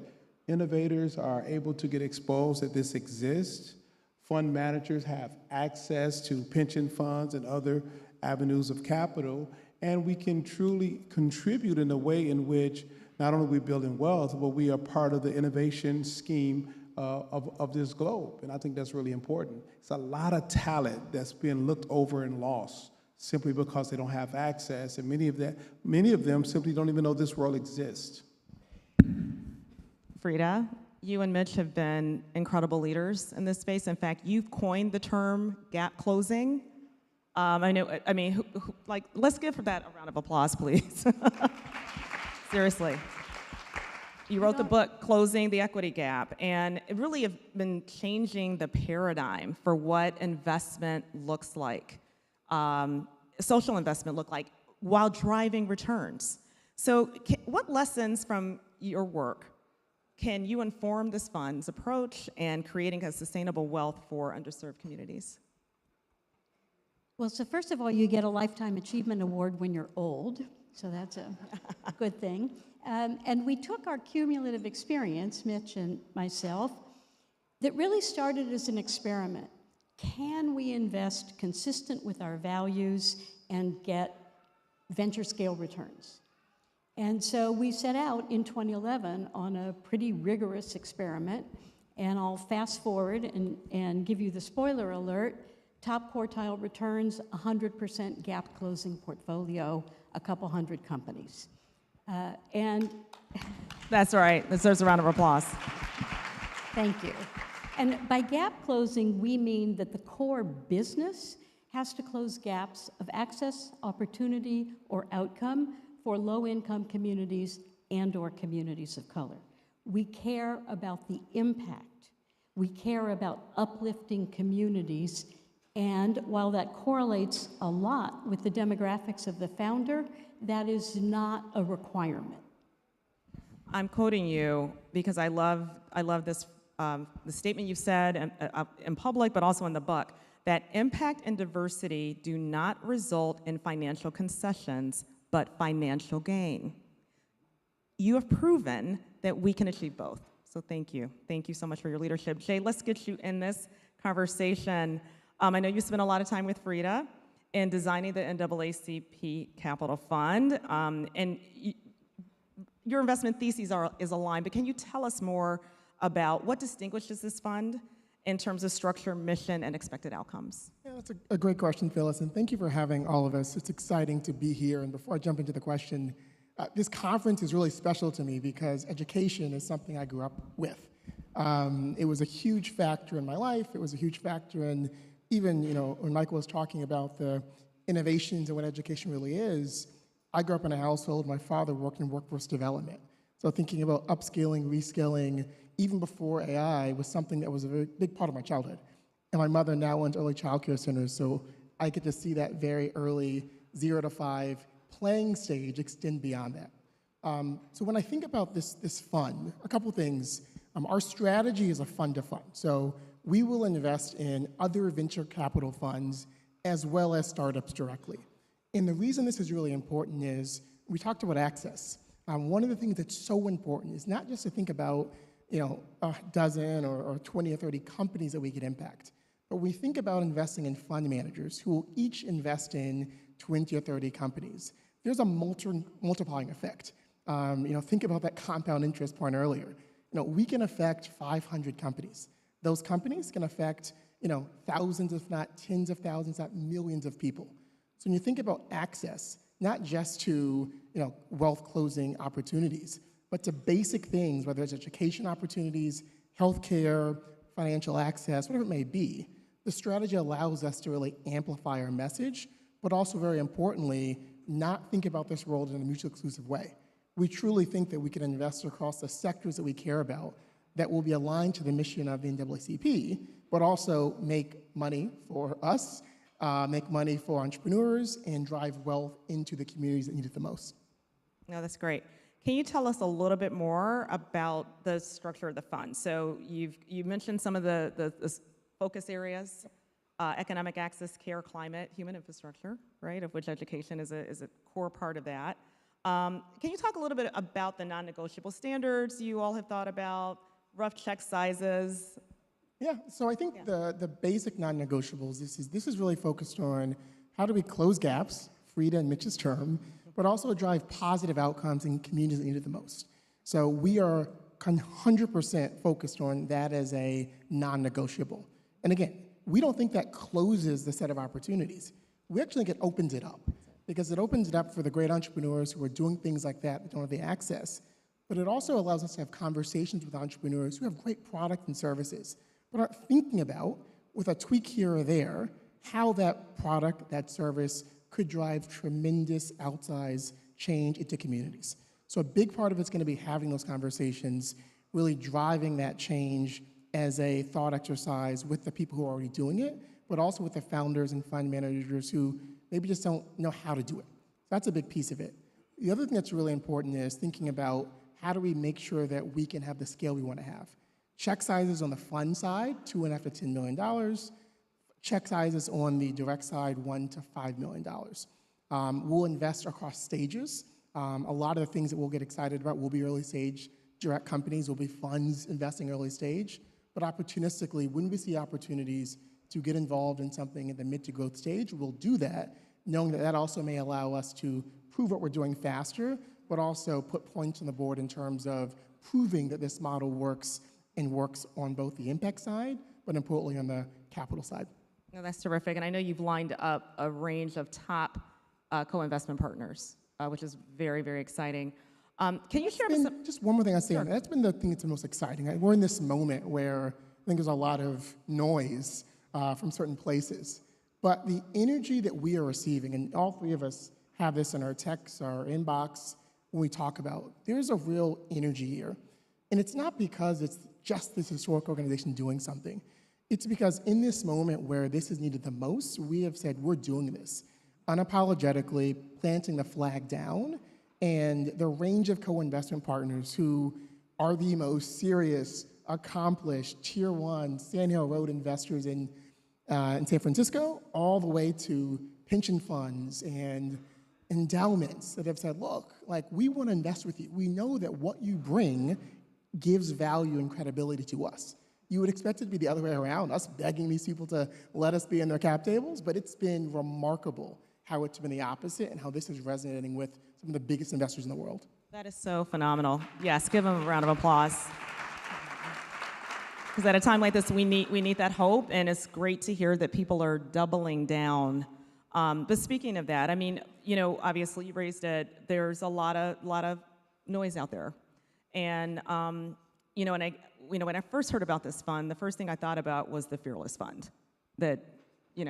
Speaker 15: innovators are able to get exposed that this exists. Fund managers have access to pension funds and other avenues of capital, and we can truly contribute in a way in which not only are we building wealth, but we are part of the innovation scheme of this globe. And I think that's really important. It's a lot of talent that's being looked over and lost simply because they don't have access, and many of them simply don't even know this world exists.
Speaker 14: Frida, you and Mitch have been incredible leaders in this space. In fact, you've coined the term gap closing. Let's give that a round of applause, please. Seriously. You wrote the book, Closing the Equity Gap, and it really have been changing the paradigm for what investment looks like. Social investment look like while driving returns. So what lessons from your work can you inform this fund's approach and creating a sustainable wealth for underserved communities?
Speaker 16: Well, so first of all, you get a Lifetime Achievement Award when you're old, so that's a good thing. And we took our cumulative experience, Mitch and myself, that really started as an experiment. Can we invest consistent with our values and get venture scale returns? And so we set out in 2011 on a pretty rigorous experiment, and I'll fast forward and give you the spoiler alert. Top quartile returns, 100% gap closing portfolio, a couple hundred companies.
Speaker 14: That's right, that deserves a round of applause.
Speaker 16: Thank you. And by gap closing, we mean that the core business has to close gaps of access, opportunity, or outcome for low-income communities and/or communities of color. We care about the impact. We care about uplifting communities, and while that correlates a lot with the demographics of the founder, that is not a requirement.
Speaker 14: I'm quoting you because I love this the statement you've said in public, but also in the book, that impact and diversity do not result in financial concessions, but financial gain. You have proven that we can achieve both. So thank you. Thank you so much for your leadership. Jay, let's get you in this conversation. I know you spent a lot of time with Frida in designing the NAACP Capital Fund, and your investment theses is aligned, but can you tell us more about what distinguishes this fund in terms of structure, mission, and expected outcomes?
Speaker 17: Yeah, that's a great question, Phyllis, and thank you for having all of us. It's exciting to be here, and before I jump into the question, this conference is really special to me because education is something I grew up with. It was a huge factor in my life. It was a huge factor in even, when Michael was talking about the innovations and what education really is. I grew up in a household, my father worked in workforce development. So thinking about upskilling, reskilling, even before AI was something that was a very big part of my childhood. And my mother now owns early child care centers, so I get to see that very early 0 to 5 playing stage extend beyond that. So when I think about this fund, a couple things. Our strategy is a fund to fund. So we will invest in other venture capital funds as well as startups directly. And the reason this is really important is we talked about access. One of the things that's so important is not just to think about a dozen or 20 or 30 companies that we could impact, but we think about investing in fund managers who will each invest in 20 or 30 companies. there's a multiplying effect. Think about that compound interest point earlier. We can affect 500 companies. Those companies can affect, thousands, if not tens of thousands, not millions of people. So when you think about access, not just to, wealth closing opportunities, but to basic things, whether it's education opportunities, healthcare, financial access, whatever it may be, the strategy allows us to really amplify our message, but also very importantly, not think about this world in a mutually exclusive way. We truly think that we can invest across the sectors that we care about that will be aligned to the mission of the NAACP, but also make money for us, make money for entrepreneurs, and drive wealth into the communities that need it the most.
Speaker 14: No, that's great. Can you tell us a little bit more about the structure of the fund? So you mentioned some of the focus areas, economic access, care, climate, human infrastructure, right, of which education is a core part of that. Can you talk a little bit about the non-negotiable standards you all have thought about, rough check sizes?
Speaker 17: Yeah, so I think the basic non-negotiables, this is really focused on how do we close gaps, Frida and Mitch's term, but also drive positive outcomes in communities that need it the most. So we are 100% focused on that as a non-negotiable. And again, we don't think that closes the set of opportunities. We actually think it opens it up, because it opens it up for the great entrepreneurs who are doing things like that don't have the access. But it also allows us to have conversations with entrepreneurs who have great product and services, but aren't thinking about, with a tweak here or there, how that product, that service, could drive tremendous outsized change into communities. So a big part of it's going to be having those conversations, really driving that change as a thought exercise with the people who are already doing it, but also with the founders and fund managers who maybe just don't know how to do it. So that's a big piece of it. The other thing that's really important is thinking about how do we make sure that we can have the scale we want to have. Check sizes on the fund side, $2.5 to $10 million. Check sizes on the direct side, $1 to $5 million. We'll invest across stages. A lot of the things that we'll get excited about will be early stage direct companies, will be funds investing early stage. But opportunistically, when we see opportunities to get involved in something at the mid to growth stage, we'll do that, knowing that that also may allow us to prove what we're doing faster, but also put points on the board in terms of proving that this model works and works on both the impact side, but importantly on the capital side.
Speaker 14: No, that's terrific. And I know you've lined up a range of top co-investment partners, which is very, very exciting. Can you share some?
Speaker 17: Just one more thing I say on that. That's been the thing that's the most exciting. We're in this moment where I think there's a lot of noise from certain places. But the energy that we are receiving, and all three of us have this in our texts, our inbox, when we talk about, there's a real energy here. And it's not because it's just this historic organization doing something. It's because in this moment where this is needed the most, we have said we're doing this unapologetically, planting the flag down, and the range of co-investment partners who are the most serious, accomplished, tier one, Sand Hill Road investors in San Francisco, all the way to pension funds and endowments that have said, look, like, we want to invest with you. We know that what you bring gives value and credibility to us. You would expect it to be the other way around, us begging these people to let us be in their cap tables, but it's been remarkable how it's been the opposite and how this is resonating with some of the biggest investors in the world.
Speaker 14: That is so phenomenal. Yes, give them a round of applause. Because at a time like this, we need that hope, and it's great to hear that people are doubling down. But speaking of that, I mean, obviously you raised it. There's a lot of noise out there, and when I first heard about this fund, the first thing I thought about was the Fearless Fund, that you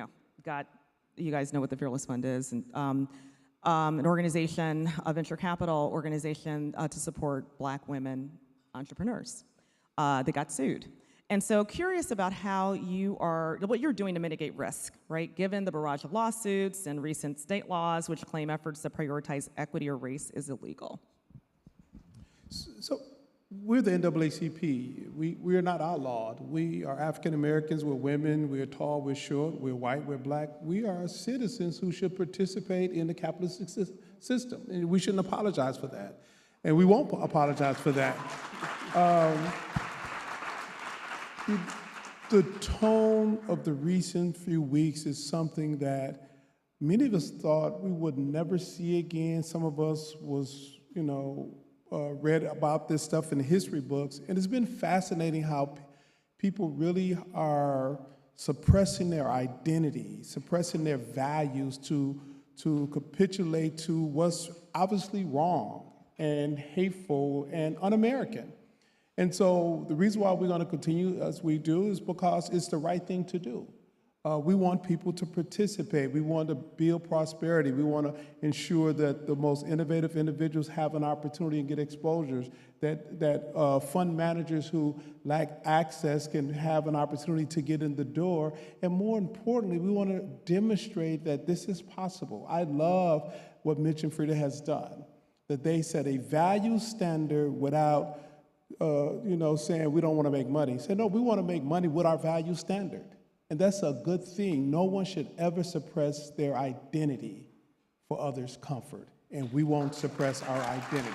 Speaker 14: guys know what the Fearless Fund is, and an organization, a venture capital organization to support Black women entrepreneurs that got sued. And so curious about what you're doing to mitigate risk, right? Given the barrage of lawsuits and recent state laws which claim efforts to prioritize equity or race is illegal.
Speaker 15: So we're the NAACP. We are not outlawed. We are African Americans, we're women, we're tall, we're short, we're white, we're Black. We are citizens who should participate in the capitalist system, and we shouldn't apologize for that. And we won't apologize for that. The tone of the recent few weeks is something that many of us thought we would never see again. Some of us was, read about this stuff in the history books, and it's been fascinating how people really are suppressing their identity, suppressing their values to capitulate to what's obviously wrong and hateful and un-American. And so the reason why we're going to continue as we do is because it's the right thing to do. We want people to participate. We want to build prosperity. We want to ensure that the most innovative individuals have an opportunity and get exposures, that fund managers who lack access can have an opportunity to get in the door. And more importantly, we want to demonstrate that this is possible. I love what Mitch and Frida has done, that they set a value standard without saying we don't want to make money. Say, no, we want to make money with our value standard. And that's a good thing. No one should ever suppress their identity for others' comfort. And we won't suppress our identity.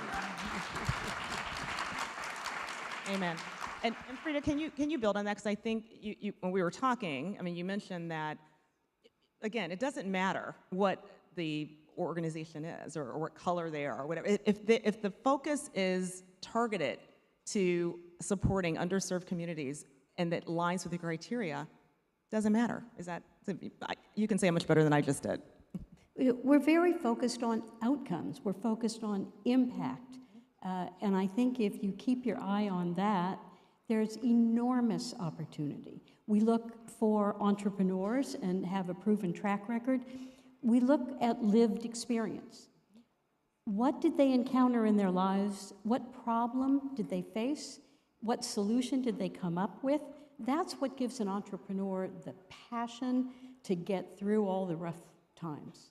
Speaker 14: Amen. And Frida, can you build on that? Because I think you when we were talking, you mentioned that, again, it doesn't matter what the organization is or what color they are or whatever. If the focus is targeted to supporting underserved communities and that aligns with the criteria, doesn't matter. You can say it much better than I just did.
Speaker 16: We're very focused on outcomes. We're focused on impact. And I think if you keep your eye on that, there's enormous opportunity. We look for entrepreneurs and have a proven track record. We look at lived experience. What did they encounter in their lives? What problem did they face? What solution did they come up with? That's what gives an entrepreneur the passion to get through all the rough times.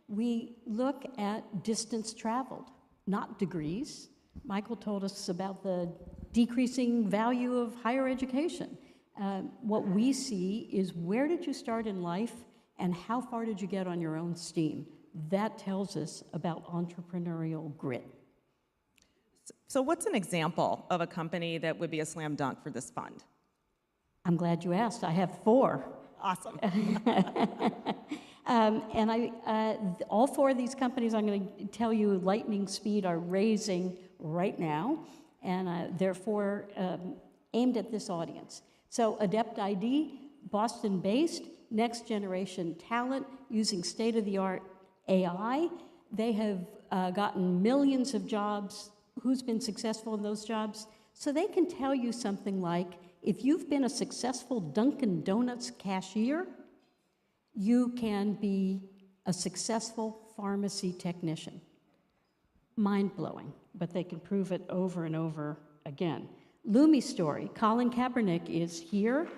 Speaker 16: We look at distance traveled, not degrees. Michael told us about the decreasing value of higher education. What we see is where did you start in life and how far did you get on your own steam? That tells us about entrepreneurial grit.
Speaker 14: So what's an example of a company that would be a slam dunk for this fund?
Speaker 16: I'm glad you asked. I have 4.
Speaker 14: Awesome.
Speaker 16: All 4 of these companies I'm going to tell you lightning speed are raising right now, and therefore aimed at this audience. So Adept ID, Boston-based, next generation talent using state-of-the-art AI. They have gotten millions of jobs. Who's been successful in those jobs? So they can tell you something like, if you've been a successful Dunkin' Donuts cashier, you can be a successful pharmacy technician. Mind-blowing, but they can prove it over and over again. Lumi story, Colin Kaepernick is here.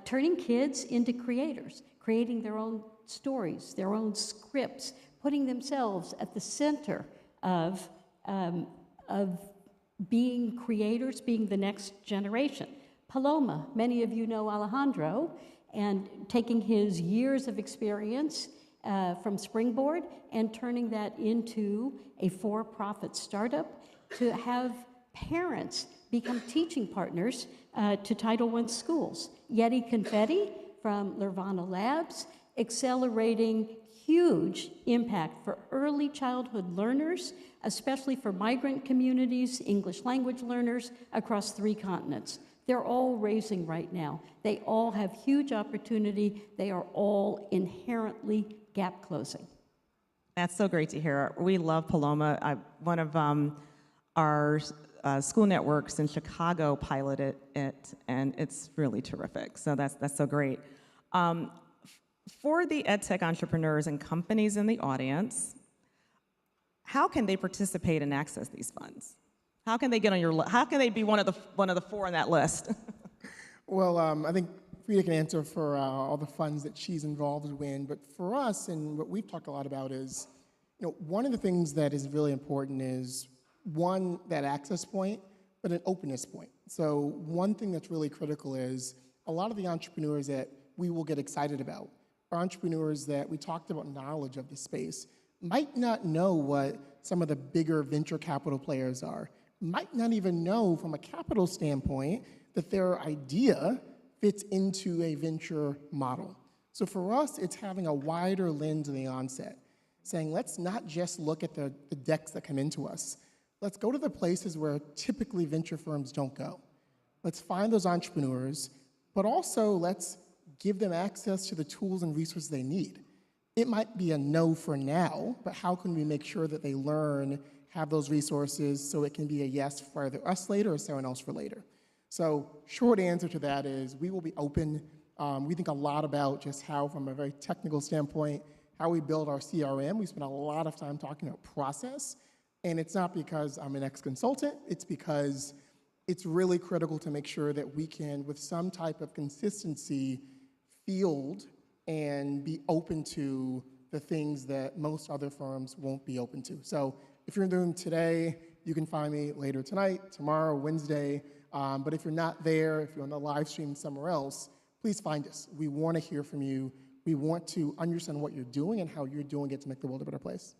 Speaker 16: Turning kids into creators, creating their own stories, their own scripts, putting themselves at the center of being creators, being the next generation. Paloma, many of you know Alejandro, and taking his years of experience from Springboard and turning that into a for-profit startup to have parents become teaching partners to Title I schools. Yeti Confetti from Lurvana Labs, accelerating huge impact for early childhood learners, especially for migrant communities, English language learners across 3 continents. They're all raising right now. They all have huge opportunity. They are all inherently gap closing.
Speaker 14: That's so great to hear. We love Paloma. One of our school networks in Chicago piloted it, and it's really terrific. So that's so great. For the EdTech entrepreneurs and companies in the audience, how can they participate and access these funds? How can they get on your list? How can they be one of the 4 on that list?
Speaker 17: Well, I think Frida can answer for all the funds that she's involved in, but for us, and what we've talked a lot about is, one of the things that is really important is, one, that access point, but an openness point. So one thing that's really critical is a lot of the entrepreneurs that we will get excited about are entrepreneurs that we talked about knowledge of the space, might not know what some of the bigger venture capital players are, might not even know from a capital standpoint that their idea fits into a venture model. So for us, it's having a wider lens in the onset, saying let's not just look at the decks that come into us. Let's go to the places where typically venture firms don't go. Let's find those entrepreneurs, but also let's give them access to the tools and resources they need. It might be a no for now, but how can we make sure that they learn, have those resources, so it can be a yes for either us later or someone else for later? So short answer to that is we will be open. We think a lot about just how, from a very technical standpoint, how we build our CRM. We spend a lot of time talking about process, and it's not because I'm an ex-consultant, it's because it's really critical to make sure that we can, with some type of consistency, field and be open to the things that most other firms won't be open to. So if you're in the room today, you can find me later tonight, tomorrow, Wednesday. But if you're not there, if you're on the live stream somewhere else, please find us. We want to hear from you. We want to understand what you're doing and how you're doing it to make the world a better place.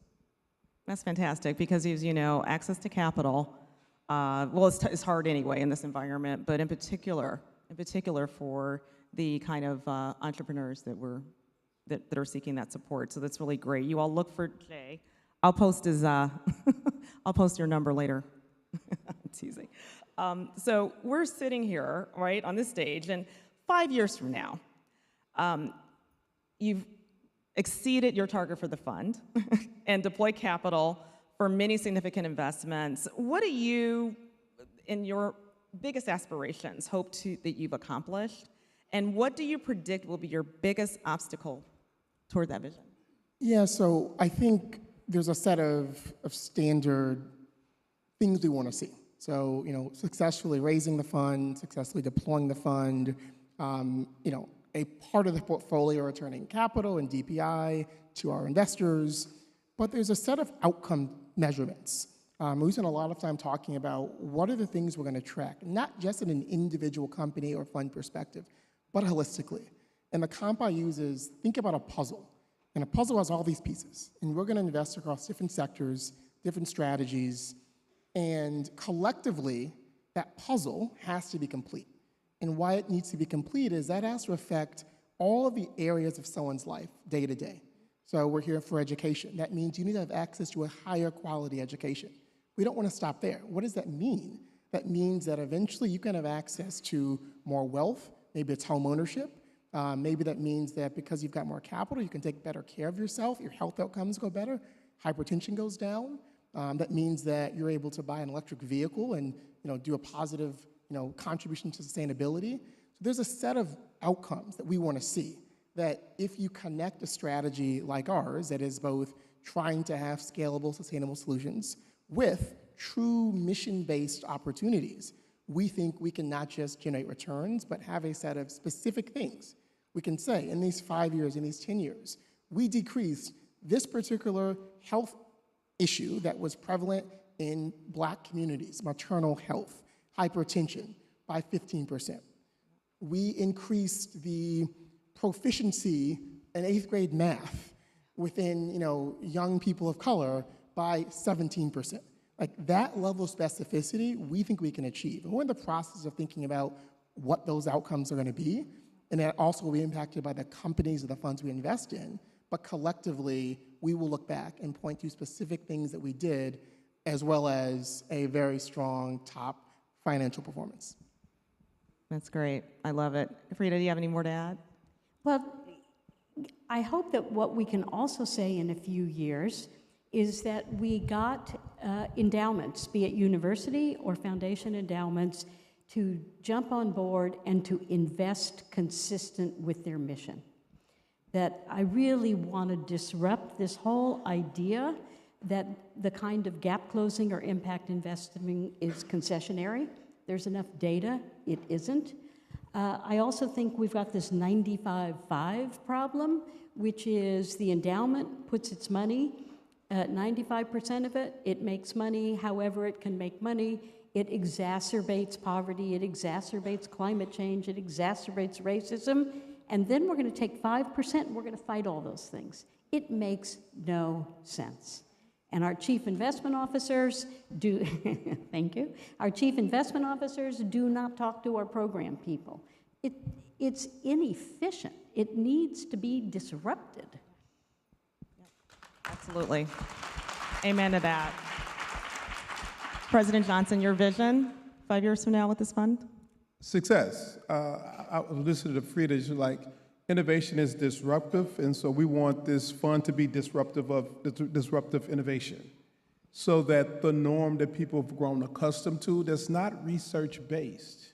Speaker 14: That's fantastic, because as you know, access to capital, well, it's hard anyway in this environment, but in particular for the kind of entrepreneurs that are seeking that support. So that's really great. You all look for Jay. I'll post his I'll post your number later. I'm teasing. So we're sitting here, right, on this stage, and 5 years from now, you've exceeded your target for the fund and deployed capital for many significant investments. What do you, in your biggest aspirations, hope that you've accomplished? And what do you predict will be your biggest obstacle toward that vision?
Speaker 17: Yeah, so I think there's a set of standard things we want to see. So, successfully raising the fund, successfully deploying the fund, a part of the portfolio returning capital and DPI to our investors. But there's a set of outcome measurements. We spend a lot of time talking about what are the things we're going to track, not just in an individual company or fund perspective, but holistically. And the comp I use is, think about a puzzle. And a puzzle has all these pieces. And we're going to invest across different sectors, different strategies, and collectively, that puzzle has to be complete. And why it needs to be complete is that has to affect all of the areas of someone's life, day to day. So we're here for education. That means you need to have access to a higher quality education. We don't want to stop there. What does that mean? That means that eventually you can have access to more wealth. Maybe it's home ownership. Maybe that means that because you've got more capital, you can take better care of yourself, your health outcomes go better, hypertension goes down. That means that you're able to buy an electric vehicle and do a positive contribution to sustainability. So there's a set of outcomes that we want to see, that if you connect a strategy like ours that is both trying to have scalable, sustainable solutions with true mission-based opportunities, we think we can not just generate returns, but have a set of specific things. We can say, in these 5 years, in these 10 years, we decreased this particular health issue that was prevalent in Black communities, maternal health, hypertension, by 15%. We increased the proficiency in 8th grade math within young people of color by 17%. Like that level of specificity, we think we can achieve. And we're in the process of thinking about what those outcomes are going to be, and that also will be impacted by the companies or the funds we invest in. But collectively, we will look back and point to specific things that we did, as well as a very strong top financial performance.
Speaker 14: That's great. I love it. Frida, do you have any more to add?
Speaker 16: Well, I hope that what we can also say in a few years is that we got endowments, be it university or foundation endowments, to jump on board and to invest consistent with their mission. That I really want to disrupt this whole idea that the kind of gap closing or impact investing is concessionary. There's enough data, it isn't. I also think we've got this 95-5 problem, which is the endowment puts its money, 95% of it, it makes money however it can make money. It exacerbates poverty, it exacerbates climate change, it exacerbates racism, and then we're going to take 5% and we're going to fight all those things. It makes no sense. And our chief investment officers do, thank you, our chief investment officers do not talk to our program people. it's inefficient. It needs to be disrupted.
Speaker 14: Absolutely. Amen to that. President Johnson, your vision 5 years from now with this fund?
Speaker 15: Success. I was listening to Frida, she's like, innovation is disruptive, and so we want this fund to be disruptive innovation, so that the norm that people have grown accustomed to that's not research-based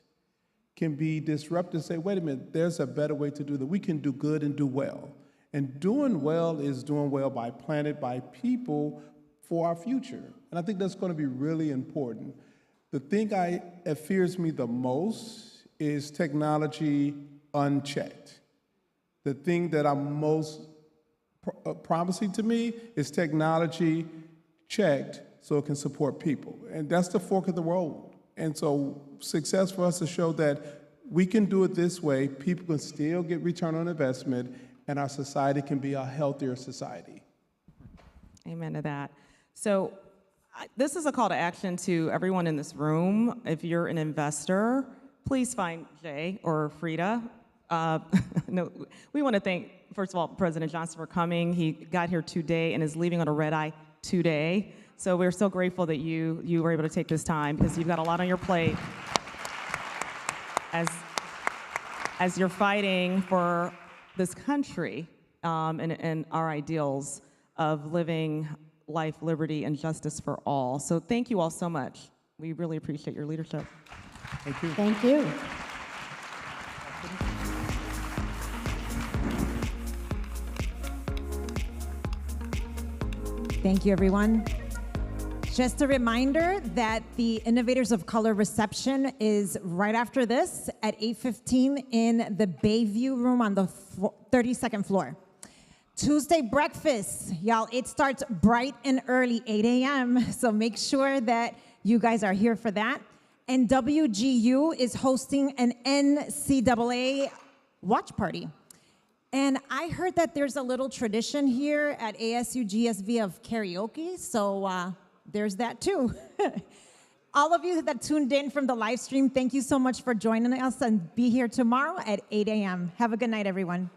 Speaker 15: can be disrupted. Say, wait a minute, there's a better way to do that. We can do good and do well. And doing well is doing well by planet, by people, for our future. And I think that's going to be really important. The thing that fears me the most is technology unchecked. The thing that I'm most promising to me is technology checked so it can support people. And that's the fork of the road. And so success for us to show that we can do it this way, people can still get return on investment, and our society can be a healthier society.
Speaker 14: Amen to that. So this is a call to action to everyone in this room. If you're an investor, please find Jay or Frida. No, we want to thank, first of all, President Johnson for coming. He got here today and is leaving on a red eye today. So we're so grateful that you were able to take this time, because you've got a lot on your plate as you're fighting for this country and our ideals of living life, liberty, and justice for all. So thank you all so much. We really appreciate your leadership.
Speaker 15: Thank you.
Speaker 16: Thank you.
Speaker 8: Thank you, everyone. Just a reminder that the Innovators of Color reception is right after this at 8:15 in the Bayview room on the 32nd floor. Tuesday breakfast, y'all, it starts bright and early, 8 a.m., so make sure that you guys are here for that. And WGU is hosting an NCAA watch party. And I heard that there's a little tradition here at ASU+GSV of karaoke, so there's that too. All of you that tuned in from the live stream, thank you so much for joining us, and be here tomorrow at 8 a.m. Have a good night, everyone.